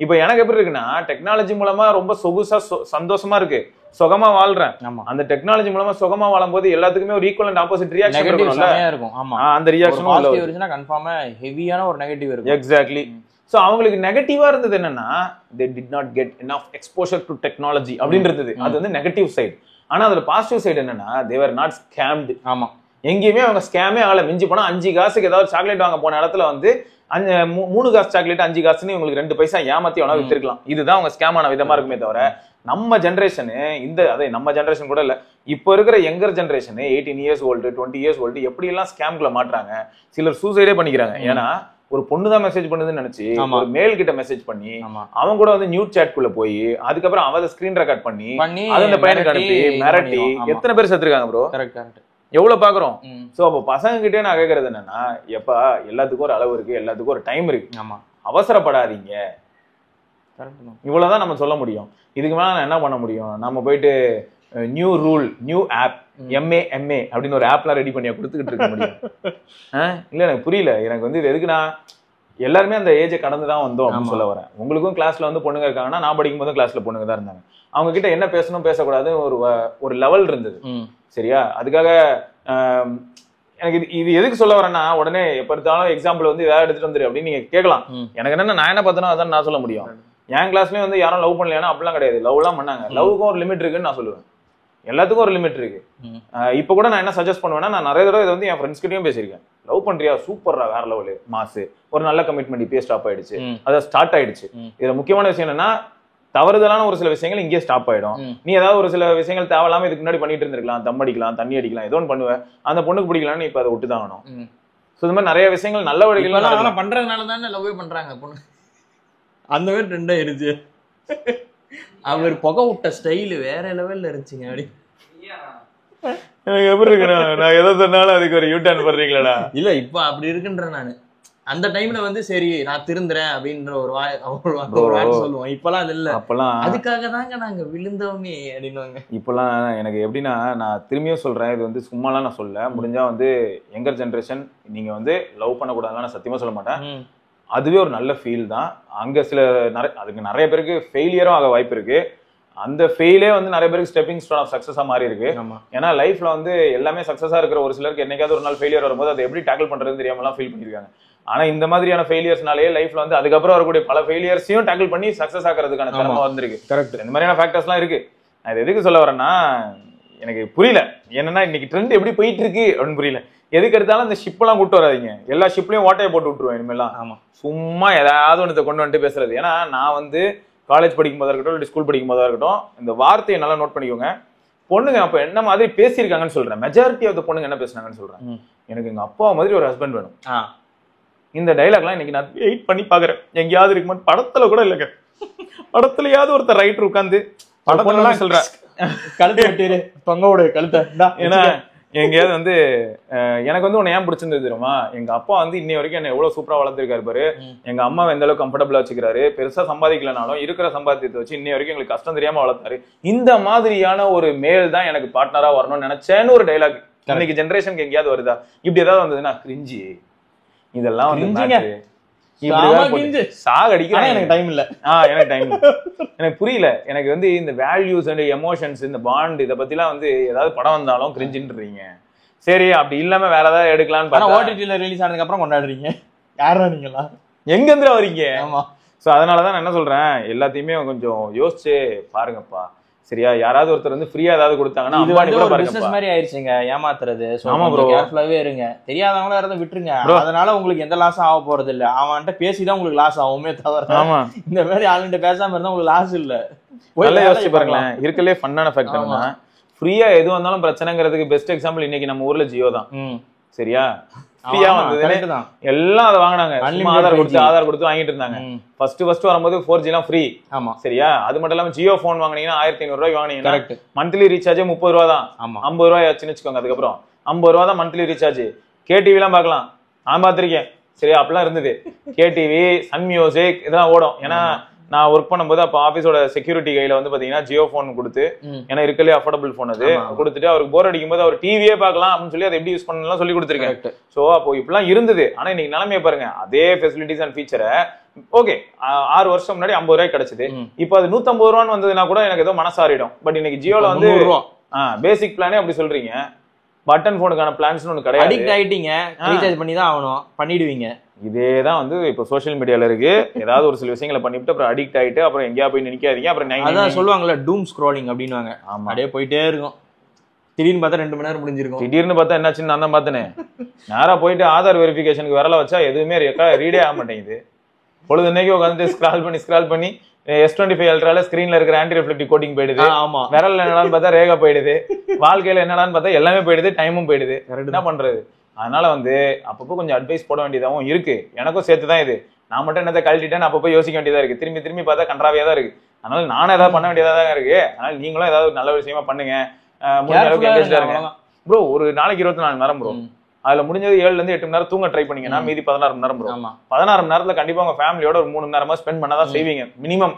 இப்ப எனக்கு எப்படி இருக்குன்னா, டெக்னாலஜி மூலமா ரொம்ப சொகுசா சந்தோஷமா இருக்கு, சுகமா வாழ்றேன். அந்த டெக்னாலஜி மூலமா சுகமா வாழும் போது எல்லாத்துக்குமே ஒரு ஈக்குவல் அண்ட் ஆப்போசிட் ரியாக்ஷன் இருக்கும். அந்த ரியாக்ஷன் கன்ஃபார்மா ஹெவியான ஒரு நெகட்டிவ் இருக்கும். எக்ஸாக்ட்லி. சோ அவங்களுக்கு நெகட்டிவா இருந்தது என்னன்னா, they did not get enough exposure to technology அப்படின்றது. அது வந்து நெகட்டிவ் சைடு. ஆனா அதுல பாசிட்டிவ் சைடு என்னன்னா, they were not scammed. ஆமா, எங்கேயுமே அவங்க ஸ்கேமே ஆகல. மிஞ்சி போனா 5 காசுக்கு ஏதாவது சாக்லேட் வாங்க போன இடத்துல வந்து 3 காசு சாக்லேட் 5 காசுன்னு உங்களுக்கு 2 பைசா ஏமாத்தி வேணா வித்திருக்கலாம். இதுதான் அவங்க ஸ்கேம் ஆன விதமா இருக்குமே தவிர, நம்ம ஜென்ரேஷனு நம்ம ஜென்ரேஷன் கூட இல்ல, இப்ப இருக்கிற younger generation 18 years old 20 years old எப்படி எல்லாம் ஸ்கேம்குள்ள மாட்டுறாங்க. சிலர் சூசைடே பண்ணிக்கிறாங்க. ஏன்னா ஒரு பொண்ணு தான் மெசேஜ் பண்ணுதுன்னு நினைச்சு ஒரு மேல் கிட்ட மெசேஜ் பண்ணி அவங்க கூட வந்து நியூட் சாட் குள்ள போய் அதுக்கப்புறம் அவத ஸ்கிரீன் ரெக்கார்ட் பண்ணி அதை அந்த பையனுக்கு அனுப்பி மிரட்டி எத்தனை பேர் செத்துருக்காங்க ப்ரோ. எவ்வளவு பாக்குறோம். சோ அப்ப பசங்க கிட்டே நான் கேக்குறது என்னன்னா, எப்பா எல்லாத்துக்கும் ஒரு அளவு இருக்கு, எல்லாத்துக்கும் ஒரு டைம் இருக்கு, அவசரப்படாதீங்க, இவ்வளவுதான் நம்ம சொல்ல முடியும். இதுக்கு மேல நான் என்ன பண்ண முடியும்? நம்ம போயிட்டு new rule new app MA அப்படின்னு ஒரு ஆப்லாம் ரெடி பண்ணியா கொடுத்துக்கிட்டு இருக்க முடியும்? இல்ல எனக்கு புரியல. எனக்கு வந்து இது எதுக்குன்னா, எல்லாருமே அந்த ஏஜை கடந்துதான் வந்தோம் அப்படின்னு சொல்ல வரேன். உங்களுக்கும் கிளாஸ்ல வந்து பொண்ணுங்க இருக்காங்கன்னா, நான் படிக்கும் போதும் கிளாஸ்ல பொண்ணுங்க தான் இருந்தாங்க. அவங்க கிட்ட என்ன பேசணும் பேசக்கூடாது ஒரு லெவல் இருந்தது. சரியா, அதுக்காக எனக்கு இது எதுக்கு சொல்ல வரேன்னா, உடனே எப்ப எடுத்தாலும் எக்ஸாம்பிள் வந்து ஏதாவது எடுத்துட்டு வந்துரு அப்படின்னு நீங்க கேட்கலாம். எனக்கு என்னன்னா, நான் என்ன பார்த்தனோ அதான் நான் சொல்ல முடியும். என் கிளாஸ்லயும் வந்து யாரும் லவ் பண்ணலையா அப்படிலாம் கிடையாது. லவ் எல்லாம் பண்ணாங்க. லவ்வுக்கும் ஒரு லிமிட் இருக்குன்னு நான் சொல்லுவேன். எல்லாத்துக்கும் ஒரு லிமிட் இருக்கு. இப்ப கூட நான் என்ன சஜஸ்ட் பண்ணுவேன்னா, நான் நிறைய தடவை இதை வந்து என் ஃப்ரெண்ட்ஸ் கிட்டயும் பேசியிருக்கேன். லவ் பண்றியா, சூப்பர்ரா, வேற லெவலு, மாசு, ஒரு நல்ல கமிட்மெண்ட் இப்பயே ஸ்டாப் ஆயிடுச்சு, அதாவது ஸ்டார்ட் ஆயிடுச்சு. இதுல முக்கியமான விஷயம் என்னன்னா, தவறுதலான ஒரு சில விஷயங்கள் இங்கே ஸ்டாப் ஆயிடும். நீ ஏதாவது ஒரு சில விஷயங்கள் தேவையில்லாம இதுக்கு முன்னாடி பண்ணிட்டு இருந்திருக்கலாம், தம் அடிக்கலாம், தண்ணி அடிக்கலாம், ஏதோ ஒன்று பண்ணுவேன், அந்த பொண்ணுக்கு பிடிக்கலான்னு இப்ப அதை விட்டுதான் ஆகணும். சோ இந்த மாதிரி நிறைய விஷயங்கள் நல்ல வழிகள் பண்றதுனால தானே லவ்வே பண்றாங்க பொண்ணு. அந்த மாதிரி ட்ரெண்ட் ஆயிருச்சு. அவர் புகை விட்ட ஸ்டைல் வேற லெவல்ல இருந்துச்சுங்க. அப்படி எனக்கு எப்படி இருக்குண்ணா, நான் எதை சொன்னாலும் அதுக்கு ஒரு யூட்டர்ன் பண்றீங்களா? இல்ல இப்ப அப்படி இருக்குன்ற நானு. அந்த டைம்ல வந்து சரி நான் திருந்துறேன் அப்படின்ற ஒரு வார்த்தை சொல்லுவோம். இப்பெல்லாம் அது இல்ல. அப்பெல்லாம் அதுக்காக தாங்க நாங்க விழுந்தோமே அப்படின்னுவாங்க. இப்பெல்லாம் எனக்கு எப்படின்னா, நான் திரும்பியும் சொல்றேன், இது வந்து சும்மாலாம் நான் சொல்ல முடிஞ்சா வந்து யங்கர் ஜென்ரேஷன் நீங்க வந்து லவ் பண்ணக்கூடாதுலாம் நான் சத்தியமா சொல்ல மாட்டேன். அதுவே ஒரு நல்ல ஃபீல் தான். அங்க சில அதுக்கு நிறைய பேருக்கு ஃபெயிலியரும் ஆக வாய்ப்பு இருக்கு. அந்த ஃபெயிலே வந்து நிறைய பேருக்கு ஸ்டெப்பிங் ஸ்டோன் ஆஃப் சக்சஸா மாறி இருக்கு. ஏன்னா லைஃப்ல வந்து எல்லாமே சக்சஸா இருக்கிற ஒரு சிலருக்கு என்னைக்காவது ஒரு நாள் ஃபெயிலியர் வரும்போது அதை எப்படி டேக்கிள் பண்றதுன்னு தெரியாமலாம் ஃபீல் பண்ணிருக்காங்க. ஆனா இந்த மாதிரியான ஃபெயிலியர்ஸ்னாலே லைஃப்ல வந்து அதுக்கப்புறம் வரக்கூடிய பல ஃபெயிலியர்ஸையும் டேக்கிள் பண்ணி சக்சஸ் ஆகிறதுக்கான திறமை வந்திருக்கு. கரெக்ட். இந்த மாதிரியான ஃபேக்டர்ஸ்லாம் இருக்கு. நான் இது எதுக்கு சொல்ல வரேன்னா, எனக்கு புரியல. என்னன்னா இன்னைக்கு ட்ரெண்ட் எப்படி போயிட்டு இருக்கு அப்படின்னு புரியல. எதுக்கு எடுத்தாலும் இந்த ஷிப்லாம் கூட்டு வராதீங்க. எல்லா ஷிப்லயும் ஓட்டையை போட்டு விட்டுருவேன் இனிமேலாம். ஆமா, சும்மா ஏதாவது ஒன்றத்தை கொண்டு வந்துட்டு பேசுறது. ஏன்னா நான் வந்து காலேஜ் படிக்கும் போதா இருக்கட்டும், இல்லை ஸ்கூல் படிக்கும் போதா இருக்கட்டும், இந்த வார்த்தையை நல்லா நோட் பண்ணிக்கோங்க. பொண்ணுங்க அப்ப என்ன மாதிரி பேசியிருக்காங்கன்னு சொல்றேன். மெஜாரிட்டி ஆஃப் த பொண்ணுங்க என்ன பேசுனாங்கன்னு சொல்றேன். எனக்கு எங்க அப்பா மாதிரி ஒரு ஹஸ்பண்ட் வேணும். இந்த டைலாக்லாம் இன்னைக்கு நான் வெயிட் பண்ணி பாக்குறேன். எங்கேயாவது இருக்குமா? படத்துல கூட இல்லைங்க. படத்துலயாவது ஒருத்தர் ரைட்டர் உட்காந்து படத்துல சொல்றேன் கழுத்தை வெட்டிரு, தொங்க விடு கழுத்தை. ஏன்னா எங்கேயாவது வந்து எனக்கு வந்து உன்னை ஏன் பிடிச்சிருந்தது தெரியுமா? எங்க அப்பா வந்து இன்னை வரைக்கும் என்ன எவ்வளவு சூப்பரா வளர்த்துருக்காரு பாரு. எங்க அம்மா எந்த அளவுக்கு கம்ஃபர்டபுளா வச்சுக்கிறாரு. பெருசா சம்பாதிக்கலனாலும் இருக்கிற சம்பாத்தியத்தை வச்சு இன்னை வரைக்கும் எங்களுக்கு கஷ்டம் தெரியாம வளர்த்தாரு. இந்த மாதிரியான ஒரு மேல் தான் எனக்கு பார்ட்னரா வரணும்னு நினைச்சேன்னு ஒரு டைலாக் இன்னைக்கு ஜென்ரேஷனுக்கு எங்கேயாவது வருதா? இப்படி ஏதாவது வந்ததுன்னா கிரிஞ்சி இதெல்லாம் வந்து சாகடிக்கிறேன். எனக்கு டைம் இல்ல. எனக்கு டைம் இல்ல. எனக்கு புரியல. எனக்கு வந்து இந்த வேல்யூஸ் அண்ட் எமோஷன்ஸ், இந்த பாண்ட், இதை பத்தி எல்லாம் வந்து ஏதாவது படம் வந்தாலும் கிரிஞ்சுன்றீங்க. சரி, அப்படி இல்லாம வேற ஏதாவது எடுக்கலாம்னு ஓடிடில ரிலீஸ் ஆனதுக்கு அப்புறம் கொண்டாடுறீங்க. யாரா நீங்களா? எங்க இருந்து வரீங்க? ஆமா. சோ அதனாலதான் நான் என்ன சொல்றேன், எல்லாத்தையுமே கொஞ்சம் யோசிச்சு பாருங்கப்பா. சரியா? யாராவது ஒருத்தர் வந்து ஃப்ரீயா ஏதாவது கொடுத்தாங்கன்னா அம்பானி கூட பாருங்க. பிசினஸ் மாதிரி ஆயிருச்சுங்க ஏமாத்துறது. ஆமா ப்ரோ, கேர்ஃபுல்லாவே இருங்க. தெரியாதவங்களா இருந்தா விட்டுருங்க. அதனால உங்களுக்கு எந்த லாஸும் ஆக போறது இல்ல. அவன்கிட்ட பேசிதான் உங்களுக்கு லாஸ் ஆகுமே தவிர, ஆமா, இந்த மாதிரி ஆளுகிட்ட பேசாம இருந்தா உங்களுக்கு லாஸ் இல்ல. நல்லா யோசிச்சு பாருங்களேன். இருக்கலே ஃபன்னான ஃபேக்ட் என்னன்னா, ஃப்ரீயா எது வந்தாலும் பிரச்சனைங்கிறதுக்கு பெஸ்ட் எக்ஸாம்பிள் இன்னைக்கு நம்ம ஊர்ல ஜியோ தான். சரியா? ஃப்ரீயா வந்தது எல்லாம் அதை வாங்கினாங்க. ஆதார் கொடுத்து வாங்கிட்டு இருந்தாங்க. ஃபர்ஸ்ட் வரும்போது 4G எல்லாம் ஃப்ரீ. ஆமா, சரியா? அது மட்டும் இல்லாம ஜியோ போன் வாங்கினீங்கன்னா 1500 ரூபாய் வாங்கினீங்கன்னா மந்த்லி ரீசார்ஜே 30 ரூபா தான். 50 ரூபாய் ஆச்சுன்னு வச்சுக்கோங்க. அதுக்கப்புறம் 50 ரூபா தான் மந்த்லி ரீசார்ஜ். கேடிவி எல்லாம் பாக்கலாம். நான் பாத்திருக்கேன். சரியா? அப்படிலாம் இருந்தது. கேடிவி, சன் மியூசிக் இதெல்லாம் ஓடும். ஏன்னா நான் ஒர்க் பண்ணும்போது அப்ப ஆபீஸோட செக்யூரிட்டி கையில வந்து பாத்தீங்கன்னா ஜியோ போன் கொடுத்து, ஏன்னா இருக்கலே அஃபோர்டபிள் போன் அது கொடுத்துட்டு, அவருக்கு போர் அடிக்கும் போது அவர் டிவியே பார்க்கலாம் அப்படின்னு சொல்லி அதை எப்படி யூஸ் பண்ணலாம் சொல்லி கொடுத்துருக்கேன். சோ அப்போ இப்பெல்லாம் இருந்தது. ஆனா இன்னைக்கு நிலைமையை பாருங்க. அதே ஃபெசிலிட்டிஸ் அண்ட் ஃபீச்சரை ஓகே 6 வருஷம் முன்னாடி 50 ரூபாய் கிடைச்சது. இப்போ அது 150 ரூபான்னு வந்ததுன்னா கூட எனக்கு ஏதோ மனசாரிடும். பட் இன்னைக்கு ஜியோல வந்து பேசிக் பிளானே அப்படி சொல்றீங்க. பட்டன் போனுக்கான பிளான்ஸ் ஒன்று கிடையாது. அடிக்ட் ஆயிட்டீங்க, ரீசார்ஜ் பண்ணி தான் ஆகணும், பண்ணிடுவீங்க. இதேதான் வந்து இப்போ சோஷியல் மீடியால இருக்கு. ஏதாவது ஒரு சில விஷயங்களை பண்ணிவிட்டு அப்புறம் அடிக்ட் ஆயிட்டு அப்புறம் எங்கேயா போய் நினைக்காதீங்க. அப்புறம் அதான் சொல்லுவாங்கல்ல, டூம் ஸ்க்ரோலிங் அப்படின்னுவாங்க. ஆமா, அப்படியே போயிட்டே இருக்கும். திடீர்னு பார்த்தா 2 மணி நேரம் முடிஞ்சிருக்கும். திடீர்னு பார்த்தா என்னாச்சுன்னு நான் தான் பார்த்தேனே. நேரா போயிட்டு ஆதார் வெரிஃபிகேஷனுக்கு விரல வச்சா எதுவுமே ரீடே ஆக மாட்டேங்குது. பொழுது இன்னைக்கு உட்காந்துட்டு ஸ்க்ரால் பண்ணி S25 அல்ட்ரால ஸ்கிரீன்ல இருக்கிற ஆன்டி ரிஃப்ளெக்டிவ் கோட்டிங் போயிடுது. விரல்ல என்னடான்னு பார்த்தா ரேகா போயிடுது. வாழ்க்கையில என்னடான்னு பார்த்தா எல்லாமே போயிடுது, டைமும் போயிடுது. என்ன பண்றது? அதனால வந்து அப்பப்போ கொஞ்சம் அட்வைஸ் போட வேண்டியதாகவும் இருக்கு. எனக்கும் சேர்த்துதான் இது. நான் மட்டும் என்னத்தை கழட்டிட்டேன்னு அப்பப்போ யோசிக்க வேண்டியதா இருக்கு. திரும்பி பார்த்தா கன்றாவியா தான் இருக்கு. அதனால நானும் ஏதாவது பண்ண வேண்டியதா தான் இருக்கு. அதனால நீங்களும் ஏதாவது நல்ல விஷயமா பண்ணுங்க. முடிஞ்ச அளவுக்கு எங்கேஜா இருங்க ப்ரோ. ஒரு நாளைக்கு 24 மணி நேரம் ப்ரோ. அதுல முடிஞ்சது 7 ல இருந்து 8 மணி நேரம் தூங்க ட்ரை பண்ணீங்கன்னா மீதி 16 மணி நேரம் ப்ரோ. 16 மணி நேரத்துல கண்டிப்பா உங்க ஃபேமிலியோட ஒரு 3 மணி நேரமா ஸ்பெண்ட் பண்ணதான் செய்வீங்க. மினிமம்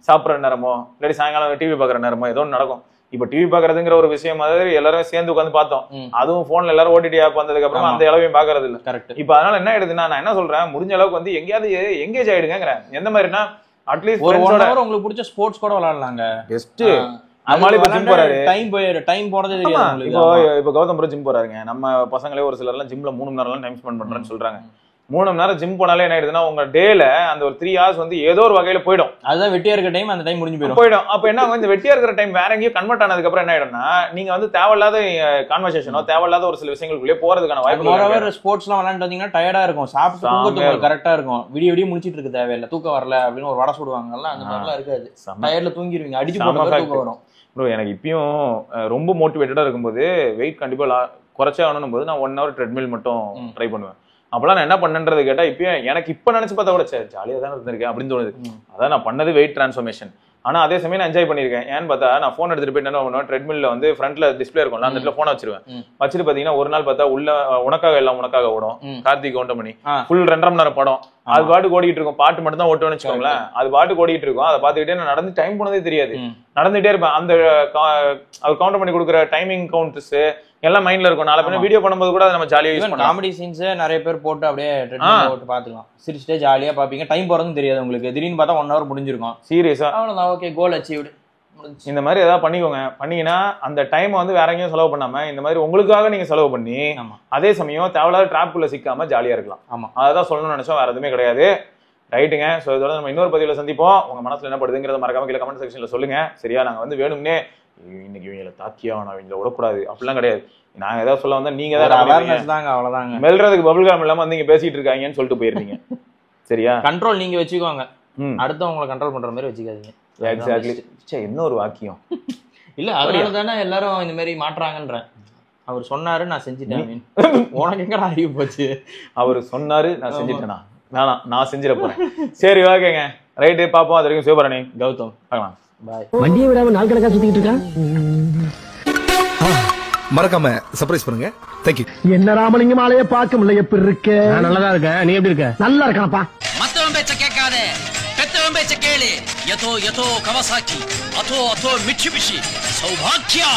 சாப்பிட்ற நேரமோ இல்லாட்டி சாயங்காலம் டிவி பாக்குற நேரமோ ஏதோ நடக்கும். இப்ப டிவி பாக்குறதுங்கிற ஒரு விஷயம் மாதிரி எல்லாரும் சேர்ந்து உட்காந்து பார்த்தோம். அதுவும் போன்ல எல்லாரும் ஓடிடி ஆப் வந்ததுக்கு அப்புறம் அந்த அளவையும் பாக்குறது இல்ல. கரெக்ட். இப்ப அதனால என்ன ஆயிடுதுன்னா, நான் என்ன சொல்றேன், முடிஞ்ச அளவுக்கு வந்து எங்கேயாவது எங்கேஜ் ஆயிடுங்கிறேன். எந்த மாதிரினா அட்லீஸ்ட் ஒரு 1 hour உங்களுக்கு பிடிச்ச ஸ்போர்ட்ஸ் கூட விளையாடலாங்க. பெஸ்ட். ஜிம் போறாரு, டைம் போறதே தெரியாது. இப்போ கௌதம் ப்ரோ ஜிம் போறாருங்க. நம்ம பசங்களே ஒரு சிலர் எல்லாம் ஜிம்ல 3 மணி நேரம் டைம் ஸ்பெண்ட் பண்றேன்னு சொல்றாங்க. 3 மணி நேரம் ஜிம் போனாலே என்ன ஆயிடுதுன்னா, உங்க டேல அந்த ஒரு 3 hours வந்து ஏதோ ஒரு வகையில போயிடும். அதுதான் வெட்டியா இருக்க டைம். அந்த டைம் முடிஞ்சு போயிடும். அப்ப என்ன ஆகும், இந்த வெட்டியா இருக்கிற டைம் வேற எங்கேயும் கன்வெர்ட் ஆனதுக்கு அப்புறம் என்ன ஆயிடும்னா, நீங்க வந்து தேவையில்லாத கான்வர்சேஷனோ தேவையில்லாத ஒரு சில விஷயங்களுக்குள்ளே போறதுக்கான வாய்ப்பு. ஸ்போர்ட்ஸ் எல்லாம் விளையாண்டு வந்தீங்கன்னா டயர்டா இருக்கும், சாப்பிட்டு தூங்கத்துக்கு கரெக்டா இருக்கும். விடிய முடிச்சிட்டு இருக்கு தேவையில்லை, தூக்கம் வரல அப்படின்னு ஒரு வடை சுடுவாங்கல்ல, அந்த மாதிரிலாம் இருக்காது. டயர்ல தூங்கிடுவீங்க, அடிச்சு போட்டு தூக்கம் வரும். ப்ரோ எனக்கு இப்பயும் ரொம்ப மோட்டிவேட்டடா இருக்கும்போது வெயிட் கண்டிப்பா குறைச்சே ஆகணும் போது நான் 1 hour ட்ரெட்மில் மட்டும் ட்ரை பண்ணுவேன். அப்பெல்லாம் நான் என்ன பண்ணேன்றது கேட்டா, இப்பயும் எனக்கு இப்ப நினைச்சு பார்த்தா கூட சரி ஜாலியா தான் இருந்திருக்கேன் அப்படின்னு தோணுது. அதான் நான் பண்ணது வெயிட் டிரான்ஸ்ஃபர்மேஷன். ஆனா அதே சமயம் நான் என்ஜாய் பண்ணிருக்கேன். ஏன்னு பார்த்தா, நான் போன் எடுத்துட்டு போய் என்ன பண்ணுவேன், ட்ரெட்மில்ல வந்து ஃப்ரண்ட்ல டிஸ்பிளே இருக்கும்ல, அந்த இடத்துல போனை வச்சிருவேன். வச்சுட்டு பாத்தீங்கன்னா ஒரு நாள் பார்த்தா உள்ள உனக்காக எல்லாம் உனக்காக ஓடும், கார்த்திக் கவுண்டமணி ஃபுல் 2.5 மணி நேரம் படம். அது பாட்டு ஓடிட்டு இருக்கும். பாட்டு மட்டும் தான் ஓட்டுவேன்னு வச்சுக்கோங்களேன். அது பாட்டு ஓடிட்டு இருக்கும். அதை பார்த்துக்கிட்டே நான் நடந்து டைம் போனதே தெரியாது. நடந்துட்டே இருப்பேன். அந்த அவர் கவுண்டர் பண்ணி கொடுக்குற டைமிங் கவுண்ட்ஸ் எல்லாம் மைண்ட்ல இருக்கும். நாளை பின்ன வீடியோ பண்ணும்போது கூட நம்ம ஜாலியா யூஸ் பண்ணலாம். காமெடி சீன்ஸ் நிறைய பேர் போட்டு அப்படியே போட்டு பாத்துக்கலாம். சிரிச்சுட்டே ஜாலியா பாப்பீங்க. டைம் போறதும் தெரியாது உங்களுக்கு. திடீர்னு பார்த்தா 1 hour முடிஞ்சிருக்கும். சீரியஸா அவ்வளவுதான். ஓகே, கோல் அச்சீவ்டு. இந்த மாதிரி ஏதாவது பண்ணிக்கோங்க. பண்ணீங்கன்னா அந்த டைம் வந்து வேற எங்கேயும் செலவு பண்ணாம இந்த மாதிரி உங்களுக்காக நீங்க செலவு பண்ணி அதே சமயம் தேவையில்லாத டிராப்குள்ள சிக்காம ஜாலியா இருக்கலாம். ஆமா, அதான் சொல்லணும்னு நினைச்சோம், வேற எதுவுமே கிடையாது. ரைட்டுங்க. ஸோ இதோட நம்ம இன்னொரு பதிவில் சந்திப்போம். உங்க மனசுல என்ன படுதுங்கிறத மறக்காம கீழே கமெண்ட் செக்ஷன்ல சொல்லுங்க. சரியா? நாங்க வந்து வேணும்னே இன்னைக்கு இவங்களை தாக்கியா நான் இவங்களை விடக்கூடாது அப்படிலாம் கிடையாது. நாங்க ஏதாவது சொல்ல வந்தா நீங்க தான் அவேர்னஸ் தாங்க, அவ்வளவுதாங்க. மெல்றதுக்கு பபுள் காம் இல்லாம வந்து இங்க பேசிட்டு இருக்காங்கன்னு சொல்லிட்டு போயிருந்தீங்க. சரியா? கண்ட்ரோல் நீங்க வச்சுக்கோங்க, அடுத்தவங்களை கண்ட்ரோல் பண்ற மாதிரி வச்சுக்காதீங்க. எக்ஸாக்ட்லி. சே, என்ன ஒரு வாக்கியம். இல்ல அதனால தானே எல்லாரும் இந்த மாதிரி மாட்டுறாங்கன்றேன். அவர் சொன்னாரு நான் செஞ்சுட்டேன். உனக்கு எங்கடா அறிவு போச்சு? அவர் சொன்னாரு நான் செஞ்சுட்டேனா? வேணாம், நான் செஞ்சிட போறேன். சரி, ஓகேங்க, ரைட்டு, பாப்போம். அது வரைக்கும் சிவபரணி, கௌதம், பார்க்கலாம். பாய். வண்டியை விடாம நாள் கணக்கா சுத்திட்டு இருக்கான். மறக்காம சர்ப்ரைஸ் பண்ணுங்க. தேங்க்யூ. என்ன ராமலிங்கம் ஆலைய பார்க்க முடியல, எப்படி இருக்க? நான் நல்லதா இருக்கேன், நீ எப்படி இருக்க? நல்லா இருக்கானப்பா. மத்தவன் பேச்ச கேட்காதே, பெத்தவன் பேச்ச கேளு. யதோ யதோ கவசாக்கி, அதோ அதோ மிட்சுபிஷி, சௌபாக்கியா.